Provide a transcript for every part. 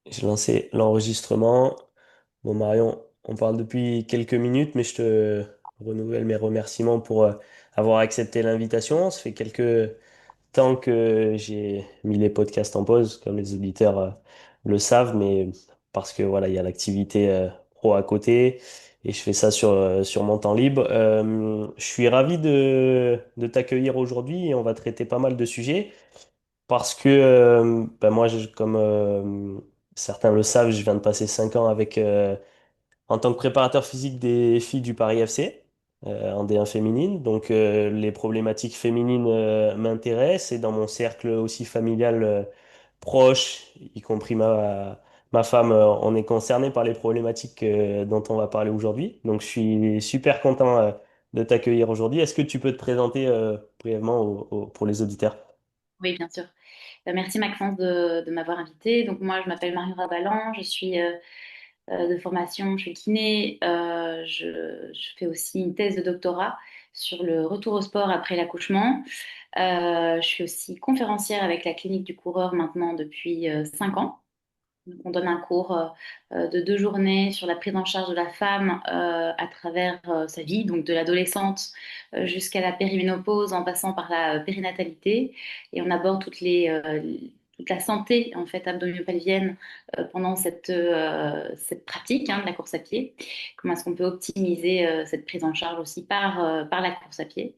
J'ai lancé l'enregistrement. Bon, Marion, on parle depuis quelques minutes, mais je te renouvelle mes remerciements pour avoir accepté l'invitation. Ça fait quelques temps que j'ai mis les podcasts en pause, comme les auditeurs le savent, mais parce que voilà, il y a l'activité pro à côté et je fais ça sur mon temps libre. Je suis ravi de t'accueillir aujourd'hui et on va traiter pas mal de sujets. Parce que ben moi, comme certains le savent, je viens de passer 5 ans en tant que préparateur physique des filles du Paris FC en D1 féminine. Donc les problématiques féminines m'intéressent et dans mon cercle aussi familial proche, y compris ma femme, on est concerné par les problématiques dont on va parler aujourd'hui. Donc je suis super content de t'accueillir aujourd'hui. Est-ce que tu peux te présenter brièvement pour les auditeurs? Oui, bien sûr. Merci Maxence de m'avoir invitée. Donc moi, je m'appelle Marion Ravalan, je suis de formation, je suis kiné. Je fais aussi une thèse de doctorat sur le retour au sport après l'accouchement. Je suis aussi conférencière avec la clinique du coureur maintenant depuis 5 ans. Donc, on donne un cours de 2 journées sur la prise en charge de la femme à travers sa vie, donc de l'adolescente jusqu'à la périménopause en passant par la périnatalité. Et on aborde toute la santé en fait abdominopelvienne pendant cette pratique de la course à pied. Comment est-ce qu'on peut optimiser cette prise en charge aussi par la course à pied.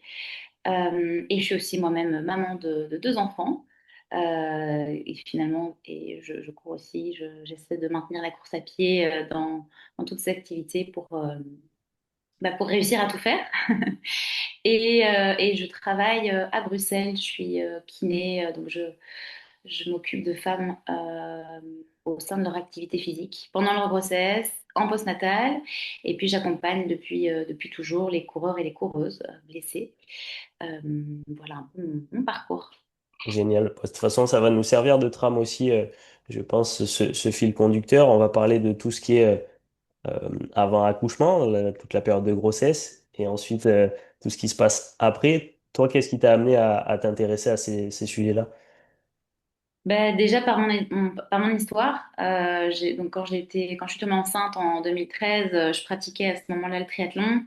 Et je suis aussi moi-même maman de 2 enfants. Et finalement, je cours aussi, j'essaie de maintenir la course à pied dans toutes ces activités pour réussir à tout faire. Et je travaille à Bruxelles, je suis kiné, donc je m'occupe de femmes au sein de leur activité physique pendant leur grossesse, en postnatal, et puis j'accompagne depuis toujours les coureurs et les coureuses blessés. Voilà un peu mon parcours. Génial. De toute façon, ça va nous servir de trame aussi, je pense, ce fil conducteur. On va parler de tout ce qui est avant accouchement, toute la période de grossesse, et ensuite tout ce qui se passe après. Toi, qu'est-ce qui t'a amené à t'intéresser à ces sujets-là? Ben, déjà par mon histoire, donc quand je suis tombée enceinte en 2013, je pratiquais à ce moment-là le triathlon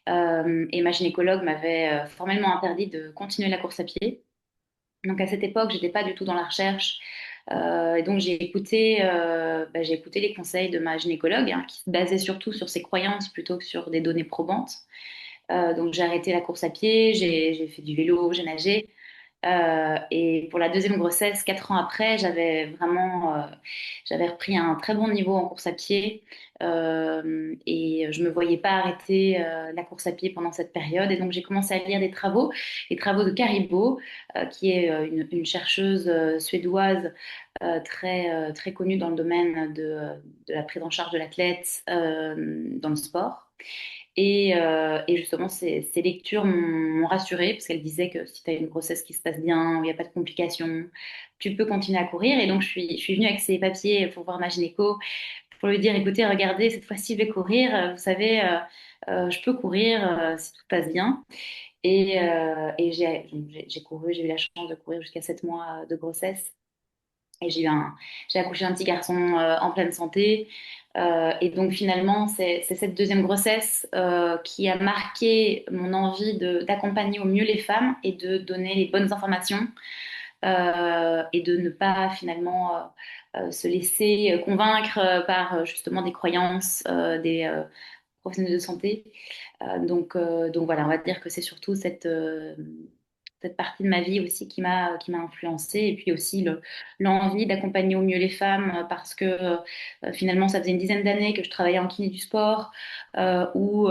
et ma gynécologue m'avait formellement interdit de continuer la course à pied. Donc à cette époque, j'étais pas du tout dans la recherche. Et donc j'ai écouté les conseils de ma gynécologue, qui se basait surtout sur ses croyances plutôt que sur des données probantes. Donc j'ai arrêté la course à pied, j'ai fait du vélo, j'ai nagé. Et pour la deuxième grossesse, 4 ans après, j'avais repris un très bon niveau en course à pied et je me voyais pas arrêter la course à pied pendant cette période. Et donc j'ai commencé à lire les travaux de Caribou, qui est une chercheuse suédoise très connue dans le domaine de la prise en charge de l'athlète dans le sport. Et justement, ces lectures m'ont rassurée parce qu'elle disait que si tu as une grossesse qui se passe bien, où il n'y a pas de complications, tu peux continuer à courir. Et donc, je suis venue avec ces papiers pour voir ma gynéco, pour lui dire, écoutez, regardez, cette fois-ci, je vais courir. Vous savez, je peux courir si tout passe bien. Et j'ai couru, j'ai eu la chance de courir jusqu'à 7 mois de grossesse. Et j'ai accouché un petit garçon en pleine santé. Et donc finalement, c'est cette deuxième grossesse qui a marqué mon envie d'accompagner au mieux les femmes et de donner les bonnes informations et de ne pas finalement se laisser convaincre par justement des croyances des professionnels de santé. Donc voilà, on va dire que c'est surtout cette partie de ma vie aussi qui m'a influencée et puis aussi l'envie d'accompagner au mieux les femmes parce que finalement ça faisait une dizaine d'années que je travaillais en kiné du sport où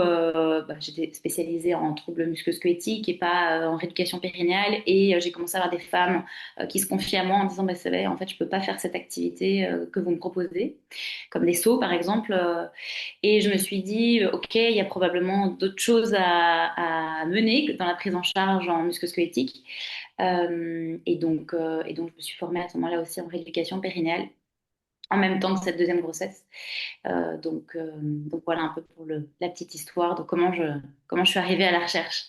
j'étais spécialisée en troubles musculo-squelettiques et pas en rééducation périnéale et j'ai commencé à avoir des femmes qui se confiaient à moi en disant bah, c'est vrai, en fait je peux pas faire cette activité que vous me proposez comme des sauts par exemple et je me suis dit, OK, il y a probablement d'autres choses à mener dans la prise en charge en musculo-squelettique. Et donc, je me suis formée à ce moment-là aussi en rééducation périnéale, en même temps que cette deuxième grossesse. Donc voilà un peu pour la petite histoire de comment je suis arrivée à la recherche.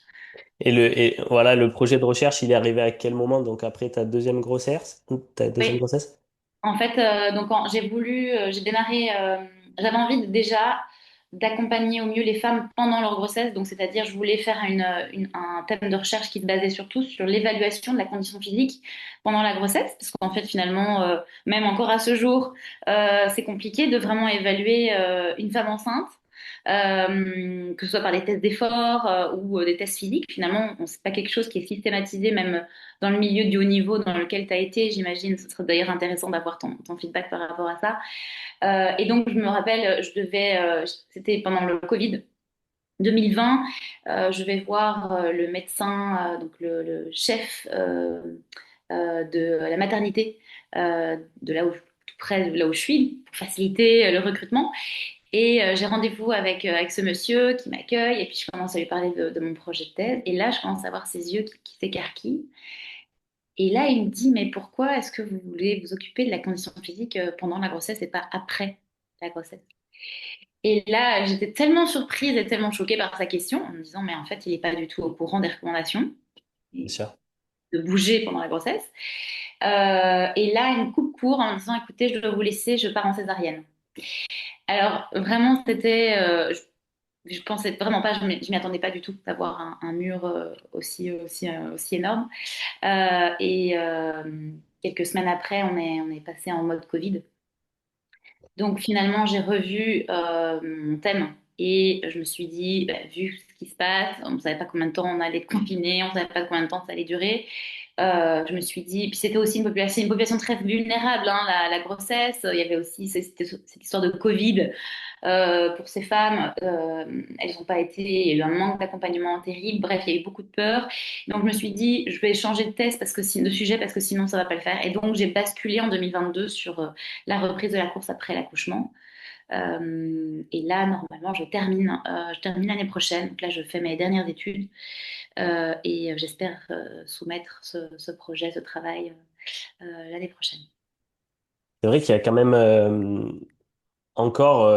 Et voilà, le projet de recherche, il est arrivé à quel moment? Donc après ta deuxième grossesse? Ta deuxième Oui, grossesse? En fait, donc j'ai démarré, j'avais envie déjà d'accompagner au mieux les femmes pendant leur grossesse. Donc, c'est-à-dire, je voulais faire un thème de recherche qui se basait surtout sur l'évaluation de la condition physique pendant la grossesse, parce qu'en fait, finalement, même encore à ce jour, c'est compliqué de vraiment évaluer une femme enceinte. Que ce soit par des tests d'effort ou des tests physiques, finalement, c'est pas quelque chose qui est systématisé, même dans le milieu du haut niveau dans lequel tu as été, j'imagine, ce serait d'ailleurs intéressant d'avoir ton feedback par rapport à ça. Et donc, je me rappelle, c'était pendant le Covid 2020, je vais voir le médecin, donc le chef de la maternité de là où, tout près de là où je suis, pour faciliter le recrutement. Et j'ai rendez-vous avec ce monsieur qui m'accueille, et puis je commence à lui parler de mon projet de thèse. Et là, je commence à voir ses yeux qui s'écarquillent. Et là, il me dit, mais pourquoi est-ce que vous voulez vous occuper de la condition physique pendant la grossesse et pas après la grossesse? Et là, j'étais tellement surprise et tellement choquée par sa question en me disant, mais en fait, il n'est pas du tout au courant des recommandations Bien et sûr. de bouger pendant la grossesse. Et là, il me coupe court en me disant, écoutez, je dois vous laisser, je pars en césarienne. Alors, vraiment, je pensais vraiment pas, je m'y attendais pas du tout d'avoir un mur aussi énorme. Et quelques semaines après, on est passé en mode Covid. Donc finalement, j'ai revu mon thème et je me suis dit, bah, vu ce qui se passe, on ne savait pas combien de temps on allait être confiné, on ne savait pas combien de temps ça allait durer. Je me suis dit, puis c'était aussi c'est une population très vulnérable, hein, la grossesse. Il y avait aussi cette histoire de Covid pour ces femmes. Elles n'ont pas été, il y a eu un manque d'accompagnement terrible. Bref, il y a eu beaucoup de peur. Donc je me suis dit, je vais changer de thèse de sujet parce que sinon ça va pas le faire. Et donc j'ai basculé en 2022 sur la reprise de la course après l'accouchement. Et là, normalement, je termine l'année prochaine. Donc là, je fais mes dernières études et j'espère soumettre ce projet, ce travail l'année prochaine. C'est vrai qu'il y a quand même encore,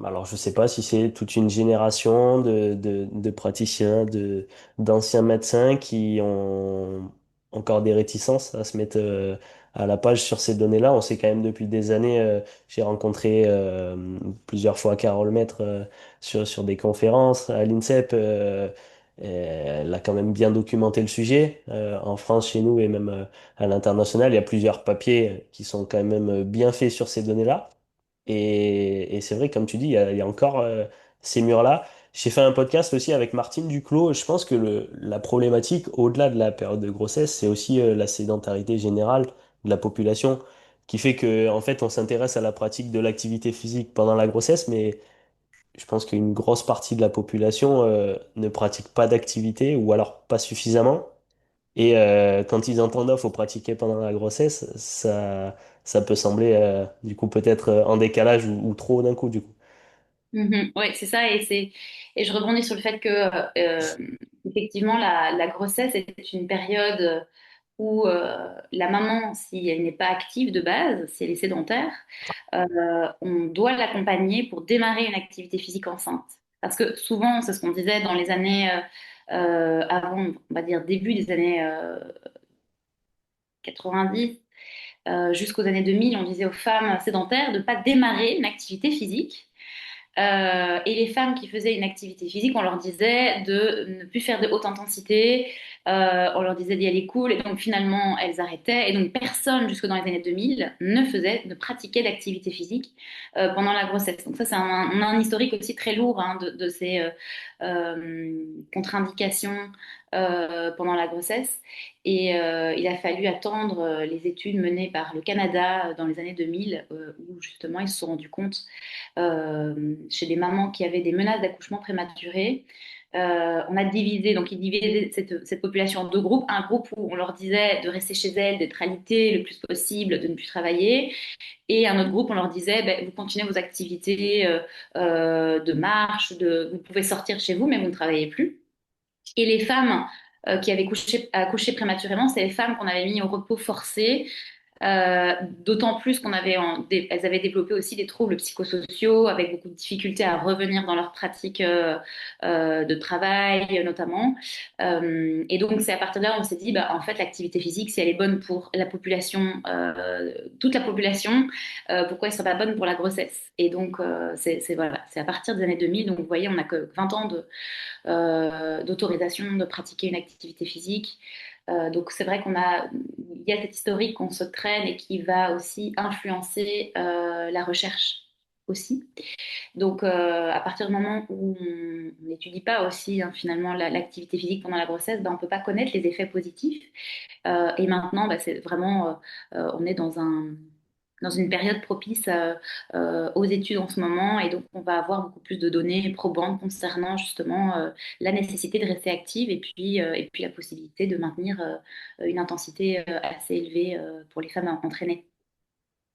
alors je sais pas si c'est toute une génération de praticiens, d'anciens médecins qui ont encore des réticences à se mettre à la page sur ces données-là. On sait quand même depuis des années, j'ai rencontré plusieurs fois Carole Maître sur des conférences à l'INSEP. Elle a quand même bien documenté le sujet. En France, chez nous et même à l'international, il y a plusieurs papiers qui sont quand même bien faits sur ces données-là. Et c'est vrai, comme tu dis, il y a encore ces murs-là. J'ai fait un podcast aussi avec Martine Duclos. Je pense que la problématique, au-delà de la période de grossesse, c'est aussi la sédentarité générale de la population, qui fait que, en fait, on s'intéresse à la pratique de l'activité physique pendant la grossesse, mais je pense qu'une grosse partie de la population ne pratique pas d'activité ou alors pas suffisamment. Et quand ils entendent «Oh, faut pratiquer pendant la grossesse», ça peut sembler du coup peut-être en décalage ou trop d'un coup du coup. Mhm. Oui, c'est ça, et je rebondis sur le fait que effectivement la grossesse est une période où la maman, si elle n'est pas active de base, si elle est sédentaire, on doit l'accompagner pour démarrer une activité physique enceinte. Parce que souvent, c'est ce qu'on disait dans les années avant, on va dire début des années 90 jusqu'aux années 2000, on disait aux femmes sédentaires de ne pas démarrer une activité physique. Et les femmes qui faisaient une activité physique, on leur disait de ne plus faire de haute intensité, on leur disait d'y aller cool, et donc finalement elles arrêtaient. Et donc personne, jusque dans les années 2000, ne pratiquait d'activité physique pendant la grossesse. Donc ça, on a un historique aussi très lourd hein, de ces contre-indications pendant la grossesse. Et il a fallu attendre les études menées par le Canada dans les années 2000, où justement ils se sont rendus compte chez des mamans qui avaient des menaces d'accouchement prématuré. On a divisé, donc ils divisaient cette population en deux groupes. Un groupe où on leur disait de rester chez elles, d'être alitées le plus possible, de ne plus travailler. Et un autre groupe, on leur disait, ben, vous continuez vos activités de marche, vous pouvez sortir chez vous, mais vous ne travaillez plus. Et les femmes qui avaient accouché prématurément, c'est les femmes qu'on avait mis au repos forcé D'autant plus elles avaient développé aussi des troubles psychosociaux avec beaucoup de difficultés à revenir dans leur pratique de travail notamment. Et donc c'est à partir de là où on s'est dit, bah, en fait l'activité physique, si elle est bonne pour la population, toute la population, pourquoi elle ne serait pas bonne pour la grossesse? Et donc voilà, c'est à partir des années 2000, donc vous voyez, on n'a que 20 ans d'autorisation de pratiquer une activité physique. Donc c'est vrai il y a cet historique qu'on se traîne et qui va aussi influencer la recherche aussi. Donc à partir du moment où on n'étudie pas aussi finalement l'activité physique pendant la grossesse, ben, on ne peut pas connaître les effets positifs. Et maintenant, bah, c'est vraiment, on est dans une période propice aux études en ce moment, et donc on va avoir beaucoup plus de données probantes concernant justement la nécessité de rester active et puis la possibilité de maintenir une intensité assez élevée pour les femmes entraînées.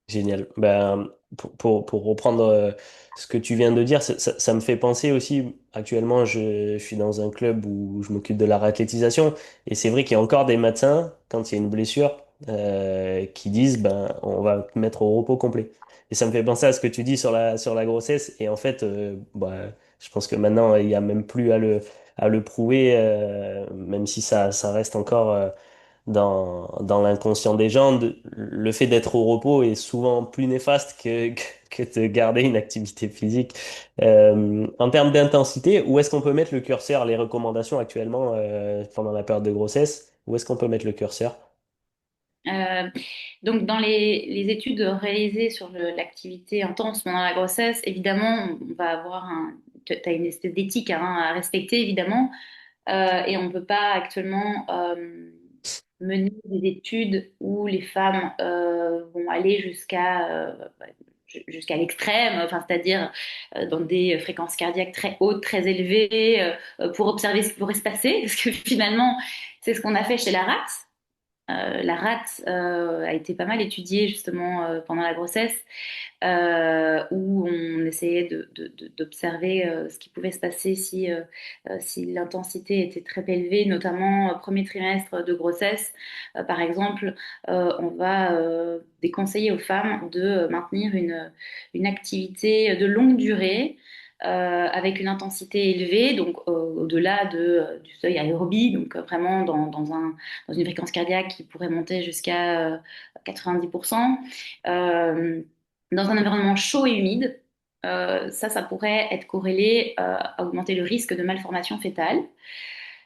Génial. Ben, pour reprendre ce que tu viens de dire, ça me fait penser aussi, actuellement, je suis dans un club où je m'occupe de la réathlétisation, et c'est vrai qu'il y a encore des médecins, quand il y a une blessure, qui disent, ben, on va te mettre au repos complet. Et ça me fait penser à ce que tu dis sur la grossesse, et en fait, bah, je pense que maintenant, il n'y a même plus à le prouver, même si ça reste encore dans l'inconscient des gens, le fait d'être au repos est souvent plus néfaste que de garder une activité physique. En termes d'intensité, où est-ce qu'on peut mettre le curseur, les recommandations actuellement pendant la période de grossesse, où est-ce qu'on peut mettre le curseur? Euh, donc, dans les études réalisées sur l'activité intense pendant la grossesse, évidemment, on va avoir tu as une espèce d'éthique à respecter, évidemment. Et on ne peut pas actuellement mener des études où les femmes vont aller jusqu'à l'extrême, enfin, c'est-à-dire dans des fréquences cardiaques très hautes, très élevées, pour observer ce qui pourrait se passer, parce que finalement, c'est ce qu'on a fait chez la rate. La rate a été pas mal étudiée justement pendant la grossesse, où on essayait d'observer ce qui pouvait se passer si l'intensité était très élevée, notamment premier trimestre de grossesse. Par exemple, on va déconseiller aux femmes de maintenir une activité de longue durée. Avec une intensité élevée, donc au-delà du seuil aérobie, donc vraiment dans une fréquence cardiaque qui pourrait monter jusqu'à 90%. Euh, dans un environnement chaud et humide, ça pourrait être corrélé à augmenter le risque de malformation fétale.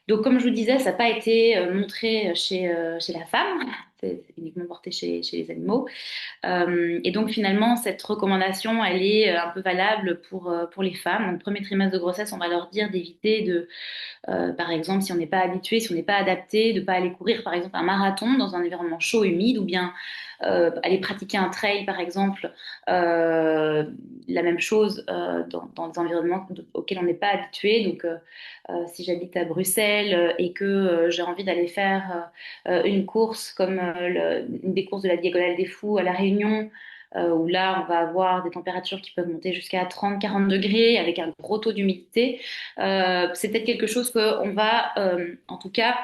Donc, comme je vous disais, ça n'a pas été montré chez la femme, c'est uniquement porté chez les animaux. Et donc finalement, cette recommandation, elle est un peu valable pour les femmes. Donc, premier trimestre de grossesse, on va leur dire d'éviter par exemple, si on n'est pas habitué, si on n'est pas adapté, de ne pas aller courir, par exemple, un marathon dans un environnement chaud, humide, ou bien aller pratiquer un trail, par exemple, euh, la même chose dans des environnements auxquels on n'est pas habitué. Donc, si j'habite à Bruxelles et que j'ai envie d'aller faire une course comme une des courses de la Diagonale des Fous à La Réunion, où là, on va avoir des températures qui peuvent monter jusqu'à 30-40 degrés avec un gros taux d'humidité. C'est peut-être quelque chose qu'on va, en tout cas,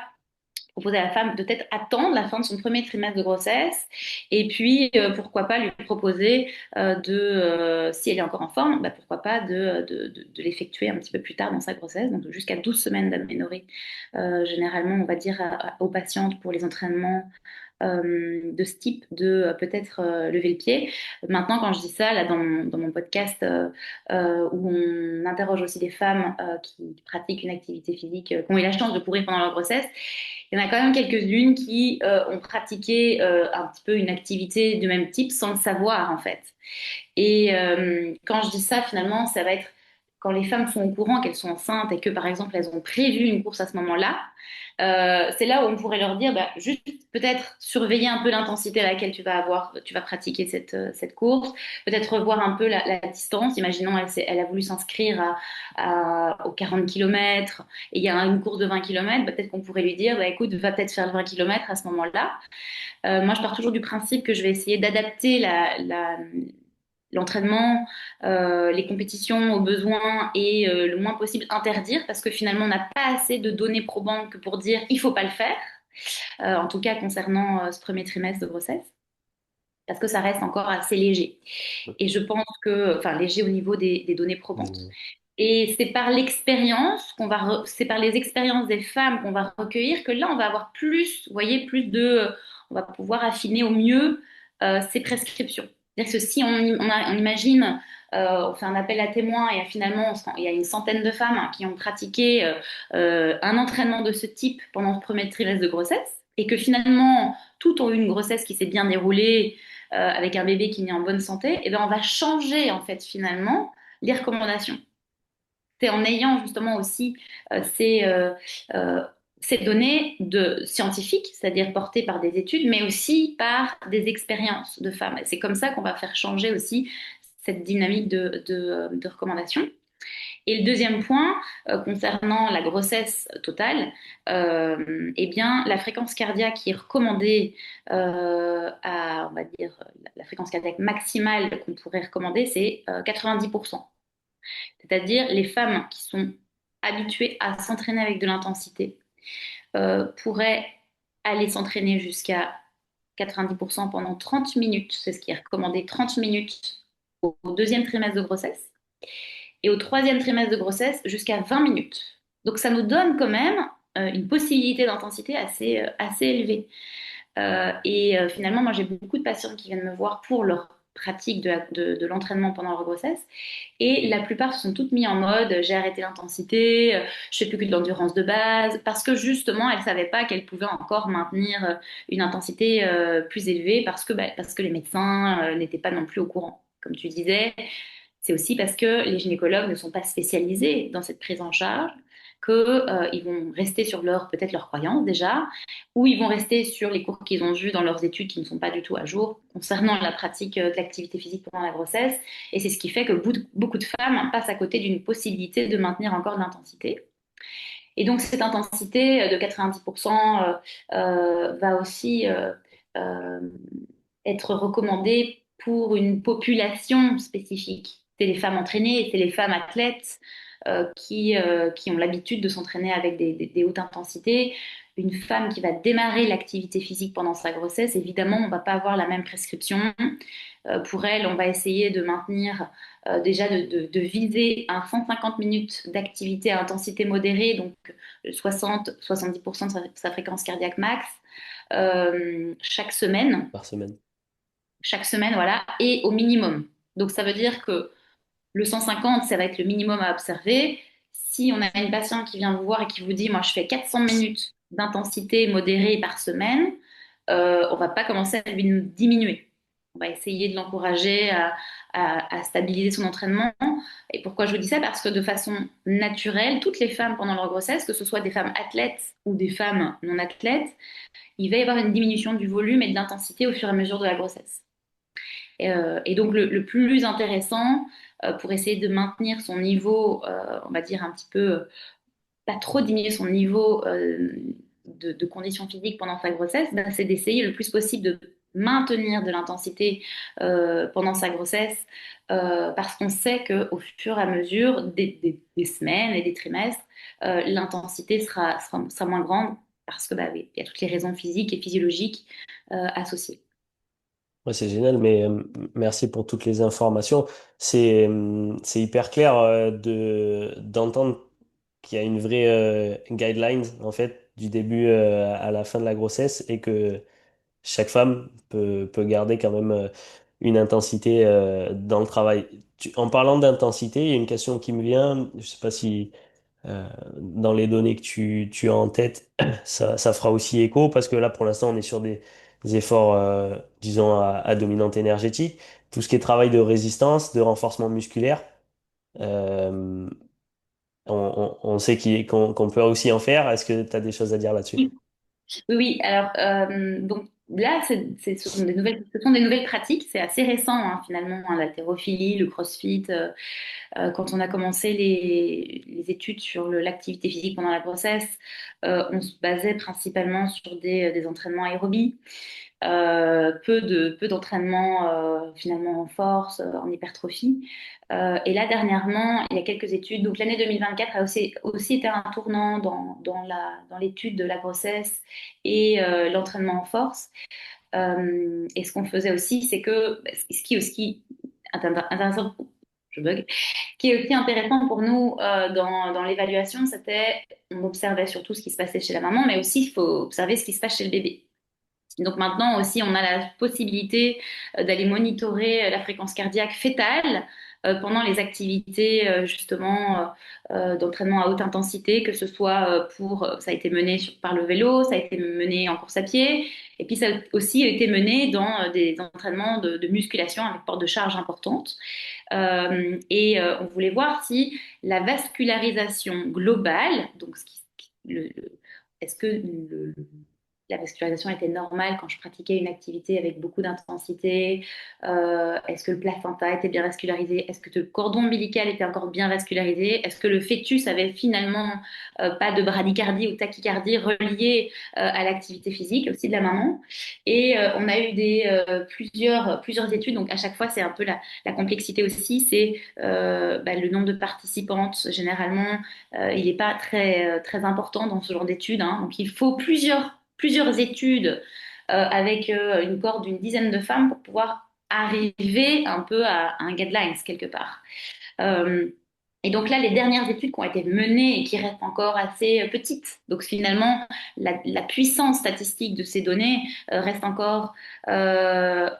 proposer à la femme de peut-être attendre la fin de son premier trimestre de grossesse et puis pourquoi pas lui proposer si elle est encore en forme, bah, pourquoi pas de l'effectuer un petit peu plus tard dans sa grossesse, donc jusqu'à 12 semaines d'aménorrhée. Généralement, on va dire aux patientes pour les entraînements de ce type de peut-être lever le pied. Maintenant, quand je dis ça, là, dans mon podcast où on interroge aussi des femmes qui pratiquent une activité physique, qui ont eu la chance de courir pendant leur grossesse, il y en a quand même quelques-unes qui ont pratiqué un petit peu une activité du même type sans le savoir, en fait. Et quand je dis ça, finalement, ça va être quand les femmes sont au courant qu'elles sont enceintes et que, par exemple, elles ont prévu une course à ce moment-là, c'est là où on pourrait leur dire, bah, juste peut-être surveiller un peu l'intensité à laquelle tu vas pratiquer cette course, peut-être revoir un peu la distance. Imaginons, elle a voulu s'inscrire aux 40 km et il y a une course de 20 km, peut-être qu'on pourrait lui dire, bah, écoute, va peut-être faire le 20 km à ce moment-là. Moi, je pars toujours du principe que je vais essayer d'adapter l'entraînement, les compétitions aux besoins et le moins possible interdire parce que finalement, on n'a pas assez de données probantes que pour dire il faut pas le faire, en tout cas concernant ce premier trimestre de grossesse. parce que ça reste encore assez léger. Et je pense que, enfin, léger au niveau des données probantes. Des- Et c'est par l'expérience c'est par les expériences des femmes qu'on va recueillir que là, on va avoir plus, vous voyez, on va pouvoir affiner au mieux ces prescriptions. C'est-à-dire que si on imagine, on fait un appel à témoins et finalement, il y a une centaine de femmes qui ont pratiqué un entraînement de ce type pendant le premier trimestre de grossesse et que finalement, toutes ont eu une grossesse qui s'est bien déroulée avec un bébé qui est en bonne santé, et bien on va changer en fait finalement les recommandations. C'est en ayant justement aussi euh, ces données scientifiques, c'est-à-dire portées par des études, mais aussi par des expériences de femmes. Et c'est comme ça qu'on va faire changer aussi cette dynamique de recommandation. Et le deuxième point, concernant la grossesse totale, eh bien, la fréquence cardiaque qui est recommandée on va dire, la fréquence cardiaque maximale qu'on pourrait recommander, c'est 90%. C'est-à-dire les femmes qui sont habituées à s'entraîner avec de l'intensité pourraient aller s'entraîner jusqu'à 90% pendant 30 minutes. C'est ce qui est recommandé, 30 minutes au deuxième trimestre de grossesse. Et au troisième trimestre de grossesse, jusqu'à 20 minutes. Donc ça nous donne quand même une possibilité d'intensité assez élevée. Finalement, moi j'ai beaucoup de patients qui viennent me voir pour leur pratique de l'entraînement pendant leur grossesse. Et la plupart se sont toutes mis en mode j'ai arrêté l'intensité, je fais plus que de l'endurance de base, parce que justement elles savaient pas qu'elles pouvaient encore maintenir une intensité plus élevée parce que les médecins n'étaient pas non plus au courant. Comme tu disais, c'est aussi parce que les gynécologues ne sont pas spécialisés dans cette prise en charge que ils vont rester sur peut-être leurs croyances déjà, ou ils vont rester sur les cours qu'ils ont vus dans leurs études qui ne sont pas du tout à jour concernant la pratique de l'activité physique pendant la grossesse. Et c'est ce qui fait que beaucoup de femmes passent à côté d'une possibilité de maintenir encore de l'intensité. Et donc cette intensité de 90% va aussi euh, être recommandée pour une population spécifique. C'est les femmes entraînées, c'est les femmes athlètes qui ont l'habitude de s'entraîner avec des hautes intensités. Une femme qui va démarrer l'activité physique pendant sa grossesse, évidemment, on ne va pas avoir la même prescription. Pour elle, on va essayer de maintenir déjà de viser un 150 minutes d'activité à intensité modérée, donc 60-70% de sa fréquence cardiaque max, chaque semaine. Par semaine. Chaque semaine, voilà, et au minimum. Donc ça veut dire que le 150, ça va être le minimum à observer. Si on a une patiente qui vient vous voir et qui vous dit, moi je fais 400 minutes d'intensité modérée par semaine, on va pas commencer à lui diminuer. On va essayer de l'encourager à stabiliser son entraînement. Et pourquoi je vous dis ça? Parce que de façon naturelle, toutes les femmes pendant leur grossesse, que ce soit des femmes athlètes ou des femmes non athlètes, il va y avoir une diminution du volume et de l'intensité au fur et à mesure de la grossesse. Et donc le plus intéressant pour essayer de maintenir son niveau, on va dire un petit peu, pas trop diminuer son niveau de condition physique pendant sa grossesse, ben, c'est d'essayer le plus possible de maintenir de l'intensité pendant sa grossesse, parce qu'on sait qu'au fur et à mesure des semaines et des trimestres, l'intensité sera moins grande parce que bah, oui, il y a toutes les raisons physiques et physiologiques associées. Ouais, c'est génial, mais merci pour toutes les informations. C'est hyper clair d'entendre qu'il y a une vraie guideline en fait du début à la fin de la grossesse et que chaque femme peut garder quand même une intensité dans le travail. En parlant d'intensité, il y a une question qui me vient. Je sais pas si dans les données que tu as en tête, ça fera aussi écho parce que là, pour l'instant, on est sur des efforts, disons, à dominante énergétique. Tout ce qui est travail de résistance, de renforcement musculaire, euh, on sait qu'on peut aussi en faire. Est-ce que tu as des choses à dire là-dessus? Oui, oui. Alors, donc là, ce sont des nouvelles pratiques. C'est assez récent, hein, finalement, hein, l'haltérophilie, le crossfit. Quand on a commencé les études sur l'activité physique pendant la grossesse, on se basait principalement sur des entraînements aérobies. Peu d'entraînement finalement en force, en hypertrophie. Et là, dernièrement, il y a quelques études. Donc, l'année 2024 a aussi été un tournant dans l'étude de la grossesse et l'entraînement en force. Et ce qu'on faisait aussi, c'est que ce qui est aussi intéressant, je bug, ce qui est aussi intéressant pour nous dans l'évaluation, c'était on observait surtout ce qui se passait chez la maman, mais aussi il faut observer ce qui se passe chez le bébé. Donc maintenant aussi, on a la possibilité d'aller monitorer la fréquence cardiaque fœtale pendant les activités justement d'entraînement à haute intensité, que ce soit ça a été mené par le vélo, ça a été mené en course à pied, et puis ça a aussi été mené dans des entraînements de musculation avec port de charge importante. On voulait voir si la vascularisation globale, donc est-ce que la vascularisation était normale quand je pratiquais une activité avec beaucoup d'intensité? Est-ce que le placenta était bien vascularisé? Est-ce que le cordon ombilical était encore bien vascularisé? Est-ce que le fœtus avait finalement pas de bradycardie ou tachycardie reliée à l'activité physique aussi de la maman? On a eu plusieurs études, donc à chaque fois c'est un peu la complexité aussi, c'est le nombre de participantes. Généralement, il n'est pas très important dans ce genre d'études, hein. Donc il faut plusieurs études avec une cohorte d'une dizaine de femmes pour pouvoir arriver un peu à un guidelines quelque part. Euh, et donc là, les dernières études qui ont été menées et qui restent encore assez petites. Donc finalement, la puissance statistique de ces données reste encore euh,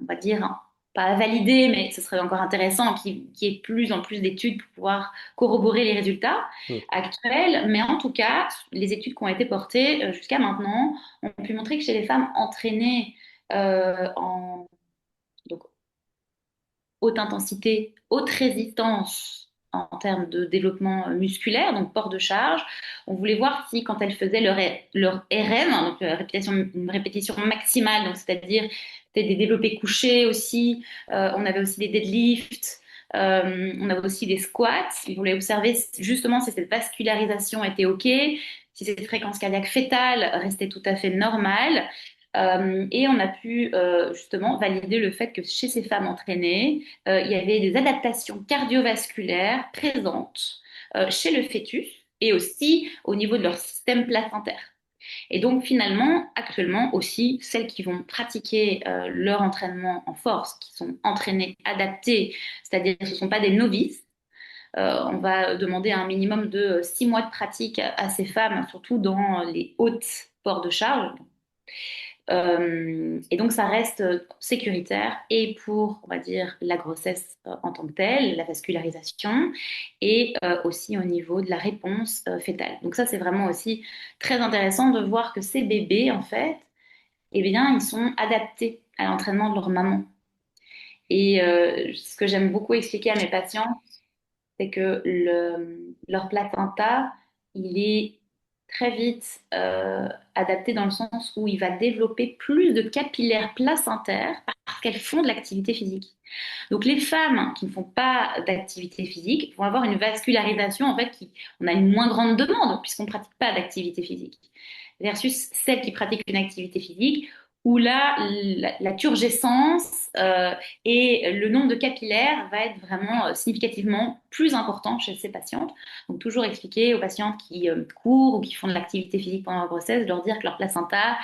on va dire, hein, pas validé, mais ce serait encore intéressant qu'il y ait de plus en plus d'études pour pouvoir corroborer les résultats Mm. actuels. Mais en tout cas, les études qui ont été portées jusqu'à maintenant ont pu montrer que chez les femmes entraînées en donc, haute intensité, haute résistance en termes de développement musculaire, donc port de charge. On voulait voir si quand elles faisaient leur RM, hein, donc une répétition maximale, donc c'est-à-dire peut-être des développés couchés aussi, on avait aussi des deadlifts, on avait aussi des squats. On voulait observer justement si cette vascularisation était OK, si cette fréquence cardiaque fœtale restait tout à fait normale. Et on a pu justement valider le fait que chez ces femmes entraînées, il y avait des adaptations cardiovasculaires présentes chez le fœtus et aussi au niveau de leur système placentaire. Et donc finalement, actuellement aussi, celles qui vont pratiquer leur entraînement en force, qui sont entraînées, adaptées, c'est-à-dire que ce ne sont pas des novices, on va demander un minimum de 6 mois de pratique à ces femmes, surtout dans les hautes ports de charge, et donc, ça reste sécuritaire et pour, on va dire, la grossesse en tant que telle, la vascularisation, et aussi au niveau de la réponse fœtale. Donc ça, c'est vraiment aussi très intéressant de voir que ces bébés, en fait, eh bien, ils sont adaptés à l'entraînement de leur maman. Et ce que j'aime beaucoup expliquer à mes patients, c'est que leur placenta, il est très vite adapté dans le sens où il va développer plus de capillaires placentaires parce qu'elles font de l'activité physique. Donc les femmes qui ne font pas d'activité physique vont avoir une vascularisation, en fait, on a une moins grande demande puisqu'on ne pratique pas d'activité physique. Versus celles qui pratiquent une activité physique, où là, la turgescence et le nombre de capillaires va être vraiment significativement plus important chez ces patientes. Donc, toujours expliquer aux patientes qui courent ou qui font de l'activité physique pendant la grossesse, de leur dire que leur placenta,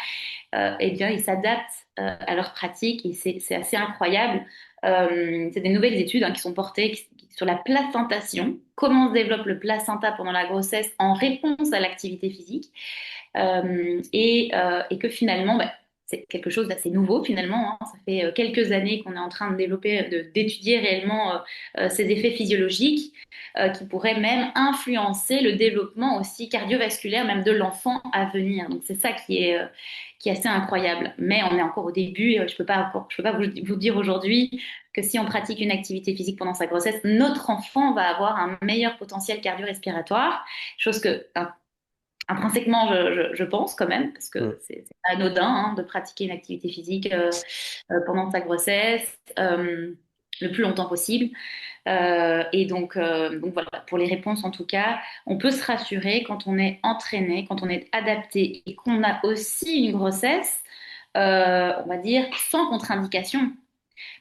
eh bien, ils s'adaptent à leur pratique et c'est assez incroyable. C'est des nouvelles études hein, qui sont portées sur la placentation, comment se développe le placenta pendant la grossesse en réponse à l'activité physique et que finalement, bah, c'est quelque chose d'assez nouveau finalement, hein. Ça fait quelques années qu'on est en train de développer, d'étudier réellement ces effets physiologiques qui pourraient même influencer le développement aussi cardiovasculaire même de l'enfant à venir. Donc c'est ça qui est assez incroyable. Mais on est encore au début. Je peux pas vous dire aujourd'hui que si on pratique une activité physique pendant sa grossesse, notre enfant va avoir un meilleur potentiel cardio-respiratoire, chose que intrinsèquement, je pense quand même, parce que Mm. c'est pas anodin hein, de pratiquer une activité physique pendant sa grossesse le plus longtemps possible. Donc voilà, pour les réponses en tout cas, on peut se rassurer quand on est entraîné, quand on est adapté et qu'on a aussi une grossesse, on va dire, sans contre-indication.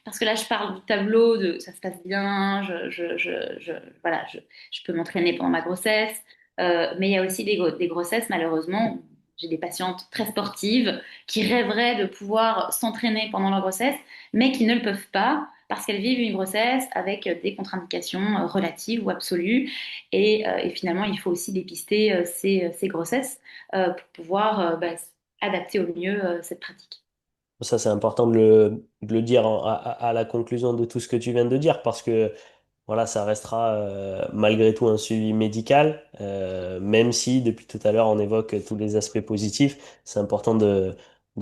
Parce que là, je parle du tableau de ça se passe bien, voilà, je peux m'entraîner pendant ma grossesse, mais il y a aussi des grossesses, malheureusement, j'ai des patientes très sportives qui rêveraient de pouvoir s'entraîner pendant leur grossesse, mais qui ne le peuvent pas parce qu'elles vivent une grossesse avec des contre-indications relatives ou absolues. Et finalement, il faut aussi dépister ces grossesses pour pouvoir adapter au mieux cette pratique. Ça, c'est important de le dire à la conclusion de tout ce que tu viens de dire, parce que voilà, ça restera malgré tout un suivi médical, même si depuis tout à l'heure on évoque tous les aspects positifs. C'est important de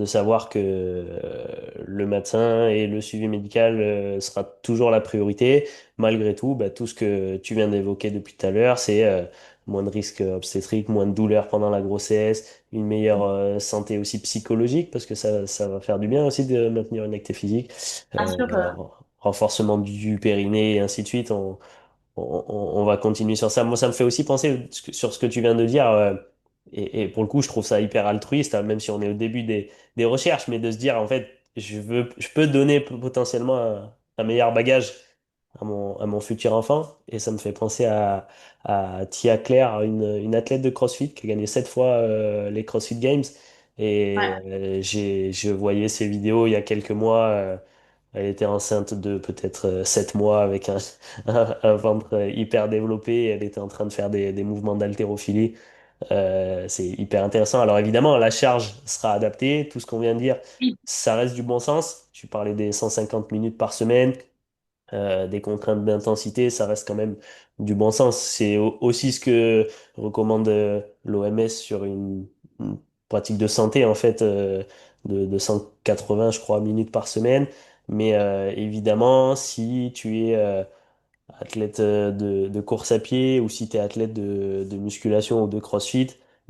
savoir que le médecin et le suivi médical sera toujours la priorité. Malgré tout, bah, tout ce que tu viens d'évoquer depuis tout à l'heure, c'est moins de risques obstétriques, moins de douleurs pendant la grossesse, une meilleure santé aussi psychologique, parce que ça va faire du bien aussi de maintenir une activité physique. Bien sûr, Renforcement du périnée et ainsi de suite. On va continuer sur ça. Moi, ça me fait aussi penser sur ce que tu viens de dire. Et pour le coup, je trouve ça hyper altruiste, hein, même si on est au début des recherches, mais de se dire, en fait, je peux donner potentiellement un meilleur bagage à mon futur enfant. Et ça me fait penser à Tia Claire, une athlète de CrossFit qui a gagné 7 fois les CrossFit Games. Et ouais. je voyais ses vidéos il y a quelques mois. Elle était enceinte de peut-être 7 mois avec un ventre hyper développé. Elle était en train de faire des mouvements d'haltérophilie. C'est hyper intéressant. Alors évidemment, la charge sera adaptée. Tout ce qu'on vient de dire, Oui, ça reste du bon sens. Tu parlais des 150 minutes par semaine, des contraintes d'intensité, ça reste quand même du bon sens. C'est aussi ce que recommande l'OMS sur une pratique de santé, en fait, de 180, je crois, minutes par semaine. Mais évidemment, si tu es athlète de course à pied ou si tu es athlète de musculation ou de CrossFit,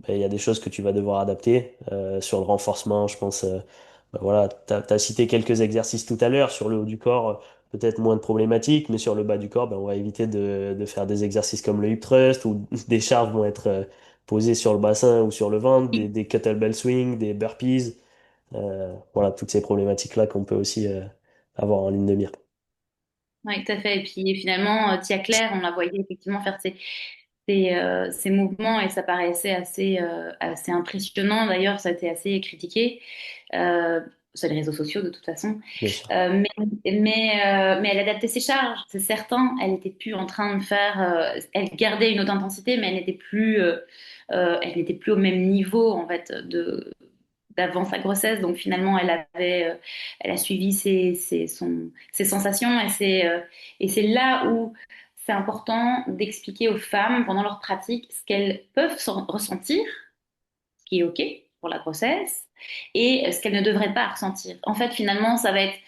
ben, il y a des choses que tu vas devoir adapter sur le renforcement. Je pense, ben voilà, tu as cité quelques exercices tout à l'heure sur le haut du corps, peut-être moins de problématiques, mais sur le bas du corps, ben, on va éviter de faire des exercices comme le hip thrust ou des charges vont être posées sur le bassin ou sur le ventre, oui, des kettlebell swing, des burpees, voilà, toutes ces problématiques-là qu'on peut aussi avoir en ligne de mire. oui, tout à fait. Et puis finalement, Tia Claire, on la voyait effectivement faire ces mouvements et ça paraissait assez impressionnant. D'ailleurs, ça a été assez critiqué euh, sur les réseaux sociaux de toute façon. Bien sûr. Mais elle adaptait ses charges, c'est certain. Elle n'était plus en train de faire. Elle gardait une haute intensité, mais elle n'était plus au même niveau en fait d'avant sa grossesse. Donc finalement, elle a suivi ses sensations et c'est là où c'est important d'expliquer aux femmes pendant leur pratique ce qu'elles peuvent ressentir, ce qui est OK pour la grossesse, et ce qu'elles ne devraient pas ressentir. En fait, finalement, ça va être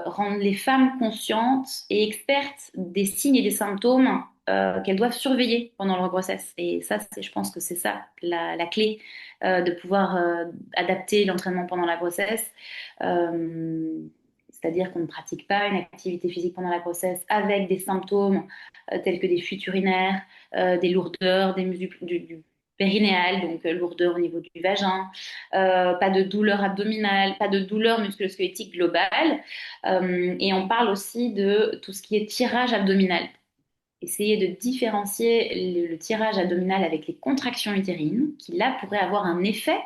rendre les femmes conscientes et expertes des signes et des symptômes qu'elles doivent surveiller pendant leur grossesse. Et ça, je pense que c'est ça la clé de pouvoir adapter l'entraînement pendant la grossesse. Euh, C'est-à-dire qu'on ne pratique pas une activité physique pendant la grossesse avec des symptômes tels que des fuites urinaires, des lourdeurs, des muscles du périnéal, donc lourdeur au niveau du vagin, pas de douleur abdominale, pas de douleur musculo-squelettique globale. Et on parle aussi de tout ce qui est tirage abdominal. Essayer de différencier le tirage abdominal avec les contractions utérines, qui là pourraient avoir un effet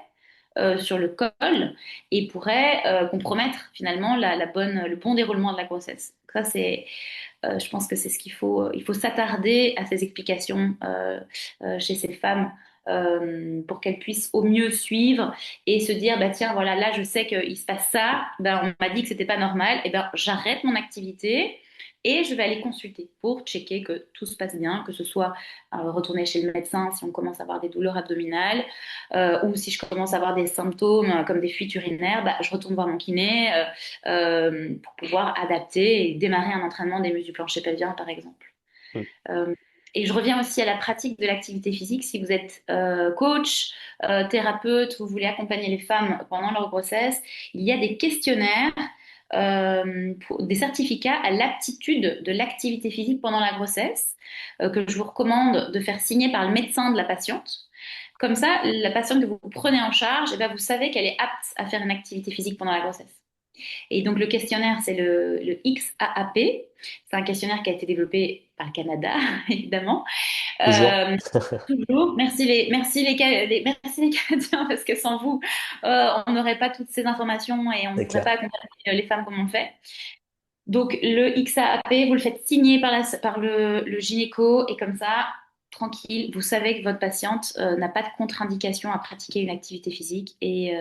sur le col et pourraient compromettre finalement le bon déroulement de la grossesse. Ça, je pense que c'est ce qu'il faut. Il faut s'attarder à ces explications chez ces femmes pour qu'elles puissent au mieux suivre et se dire bah tiens voilà là je sais qu'il se passe ça, ben, on m'a dit que c'était pas normal, et ben j'arrête mon activité et je vais aller consulter pour checker que tout se passe bien, que ce soit retourner chez le médecin si on commence à avoir des douleurs abdominales ou si je commence à avoir des symptômes comme des fuites urinaires, bah, je retourne voir mon kiné pour pouvoir adapter et démarrer un entraînement des muscles du plancher pelvien, par exemple. Mm. Euh, et je reviens aussi à la pratique de l'activité physique. Si vous êtes coach, thérapeute, vous voulez accompagner les femmes pendant leur grossesse, il y a des questionnaires, des certificats à l'aptitude de l'activité physique pendant la grossesse que je vous recommande de faire signer par le médecin de la patiente. Comme ça, la patiente que vous prenez en charge, eh ben, vous savez qu'elle est apte à faire une activité physique pendant la grossesse. Et donc le questionnaire, c'est le XAAP. C'est un questionnaire qui a été développé par le Canada, évidemment. Toujours. Euh, Toujours. Merci les Canadiens, parce que sans vous, on n'aurait pas toutes ces informations et on ne C'est pourrait pas clair. accompagner les femmes comme on le fait. Donc, le XAAP, vous le faites signer par le gynéco et comme ça, tranquille, vous savez que votre patiente n'a pas de contre-indication à pratiquer une activité physique et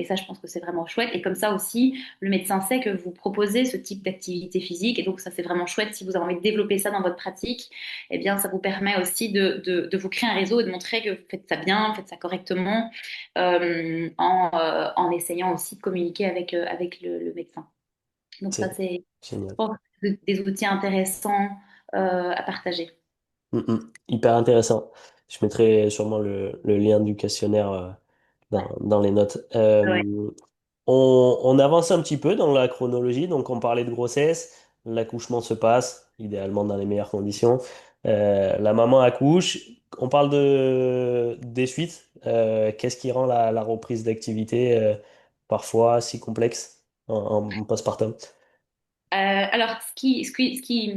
ça, je pense que c'est vraiment chouette. Et comme ça aussi, le médecin sait que vous proposez ce type d'activité physique et donc ça, c'est vraiment chouette. Si vous avez envie de développer ça dans votre pratique, eh bien, ça vous permet aussi de vous créer un réseau et de montrer que vous faites ça bien, vous faites ça correctement en essayant aussi de communiquer avec le médecin. Donc ça, C'est c'est génial. pense que c'est des outils intéressants à partager. Hyper intéressant. Je mettrai sûrement le lien du questionnaire Ouais. dans les notes. Ouais. On avance un petit peu dans la chronologie. Donc, on parlait de grossesse. L'accouchement se passe, idéalement dans les meilleures conditions. La maman accouche. On parle des suites. Qu'est-ce qui rend la reprise d'activité parfois si complexe en postpartum? Alors, ce qui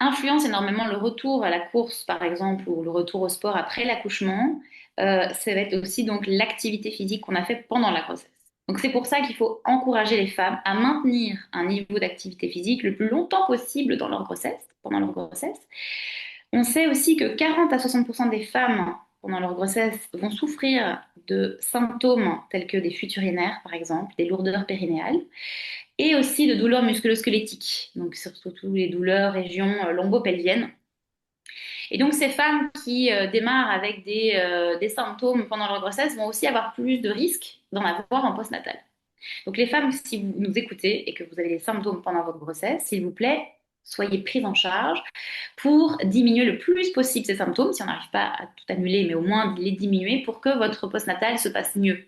influence énormément le retour à la course, par exemple, ou le retour au sport après l'accouchement, ça va être aussi donc l'activité physique qu'on a fait pendant la grossesse. Donc, c'est pour ça qu'il faut encourager les femmes à maintenir un niveau d'activité physique le plus longtemps possible dans leur grossesse, pendant leur grossesse. On sait aussi que 40 à 60% des femmes pendant leur grossesse vont souffrir de symptômes tels que des fuites urinaires, par exemple, des lourdeurs périnéales et aussi de douleurs musculo-squelettiques, donc surtout les douleurs région lombo-pelvienne. Et donc ces femmes qui démarrent avec des symptômes pendant leur grossesse vont aussi avoir plus de risques d'en avoir en postnatal. Donc les femmes, si vous nous écoutez et que vous avez des symptômes pendant votre grossesse, s'il vous plaît, soyez prises en charge pour diminuer le plus possible ces symptômes, si on n'arrive pas à tout annuler, mais au moins les diminuer pour que votre postnatal se passe mieux.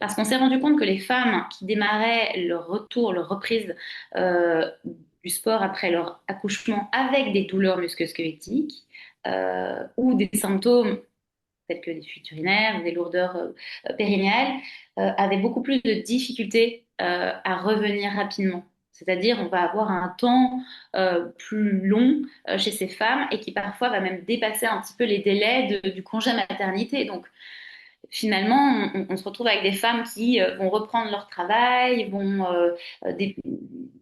Parce qu'on s'est rendu compte que les femmes qui démarraient leur retour, leur reprise du sport après leur accouchement avec des douleurs musculo-squelettiques ou des symptômes tels que des fuites urinaires, des lourdeurs périnéales, avaient beaucoup plus de difficultés à revenir rapidement. C'est-à-dire, on va avoir un temps plus long chez ces femmes et qui parfois va même dépasser un petit peu les délais du congé maternité. Donc, finalement, on se retrouve avec des femmes qui vont reprendre leur travail, vont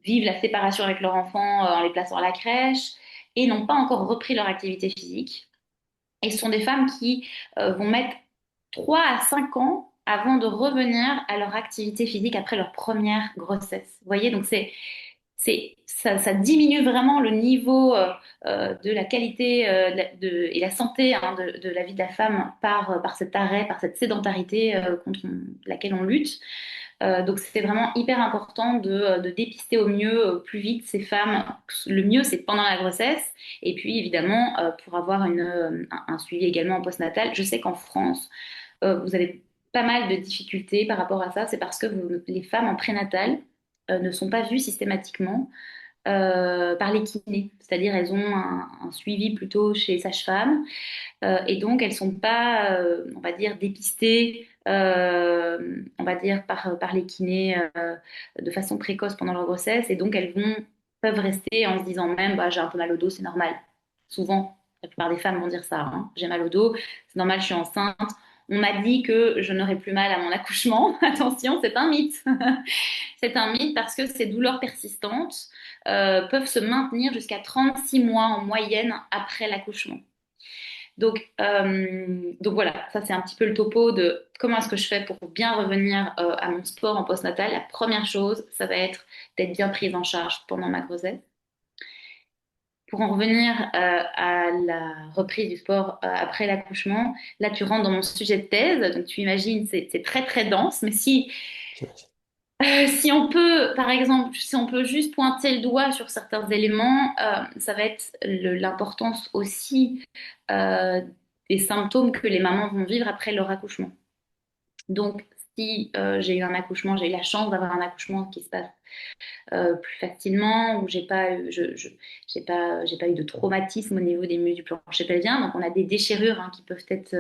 vivre la séparation avec leur enfant en les plaçant à la crèche et n'ont pas encore repris leur activité physique. Et ce sont des femmes qui vont mettre 3 à 5 ans avant de revenir à leur activité physique après leur première grossesse. Vous voyez, donc ça diminue vraiment le niveau de la qualité et la santé hein, de la vie de la femme par cet arrêt, par cette sédentarité contre laquelle on lutte. Donc c'est vraiment hyper important de dépister au mieux, plus vite ces femmes. Le mieux, c'est pendant la grossesse. Et puis évidemment, pour avoir un suivi également en postnatal. Je sais qu'en France, vous avez pas mal de difficultés par rapport à ça. C'est parce que les femmes en prénatal ne sont pas vues systématiquement par les kinés. C'est-à-dire elles ont un suivi plutôt chez les sages-femmes et donc elles sont pas, on va dire, dépistées, on va dire, par les kinés de façon précoce pendant leur grossesse et donc peuvent rester en se disant même, bah, j'ai un peu mal au dos, c'est normal. Souvent, la plupart des femmes vont dire ça, hein. J'ai mal au dos, c'est normal, je suis enceinte. On m'a dit que je n'aurais plus mal à mon accouchement. Attention, c'est un mythe. C'est un mythe parce que ces douleurs persistantes peuvent se maintenir jusqu'à 36 mois en moyenne après l'accouchement. Donc voilà, ça c'est un petit peu le topo de comment est-ce que je fais pour bien revenir à mon sport en postnatal. La première chose, ça va être d'être bien prise en charge pendant ma grossesse. Pour en revenir à la reprise du sport après l'accouchement, là tu rentres dans mon sujet de thèse, donc tu imagines c'est très très dense, mais J'imagine. si on peut, par exemple, si on peut juste pointer le doigt sur certains éléments, ça va être l'importance aussi euh, des symptômes que les mamans vont vivre après leur accouchement. Donc, si j'ai eu un accouchement, j'ai eu la chance d'avoir un accouchement qui se passe plus facilement, où j'ai pas eu de traumatisme au niveau des muscles du plancher pelvien. Donc, on a des déchirures hein, qui peuvent être,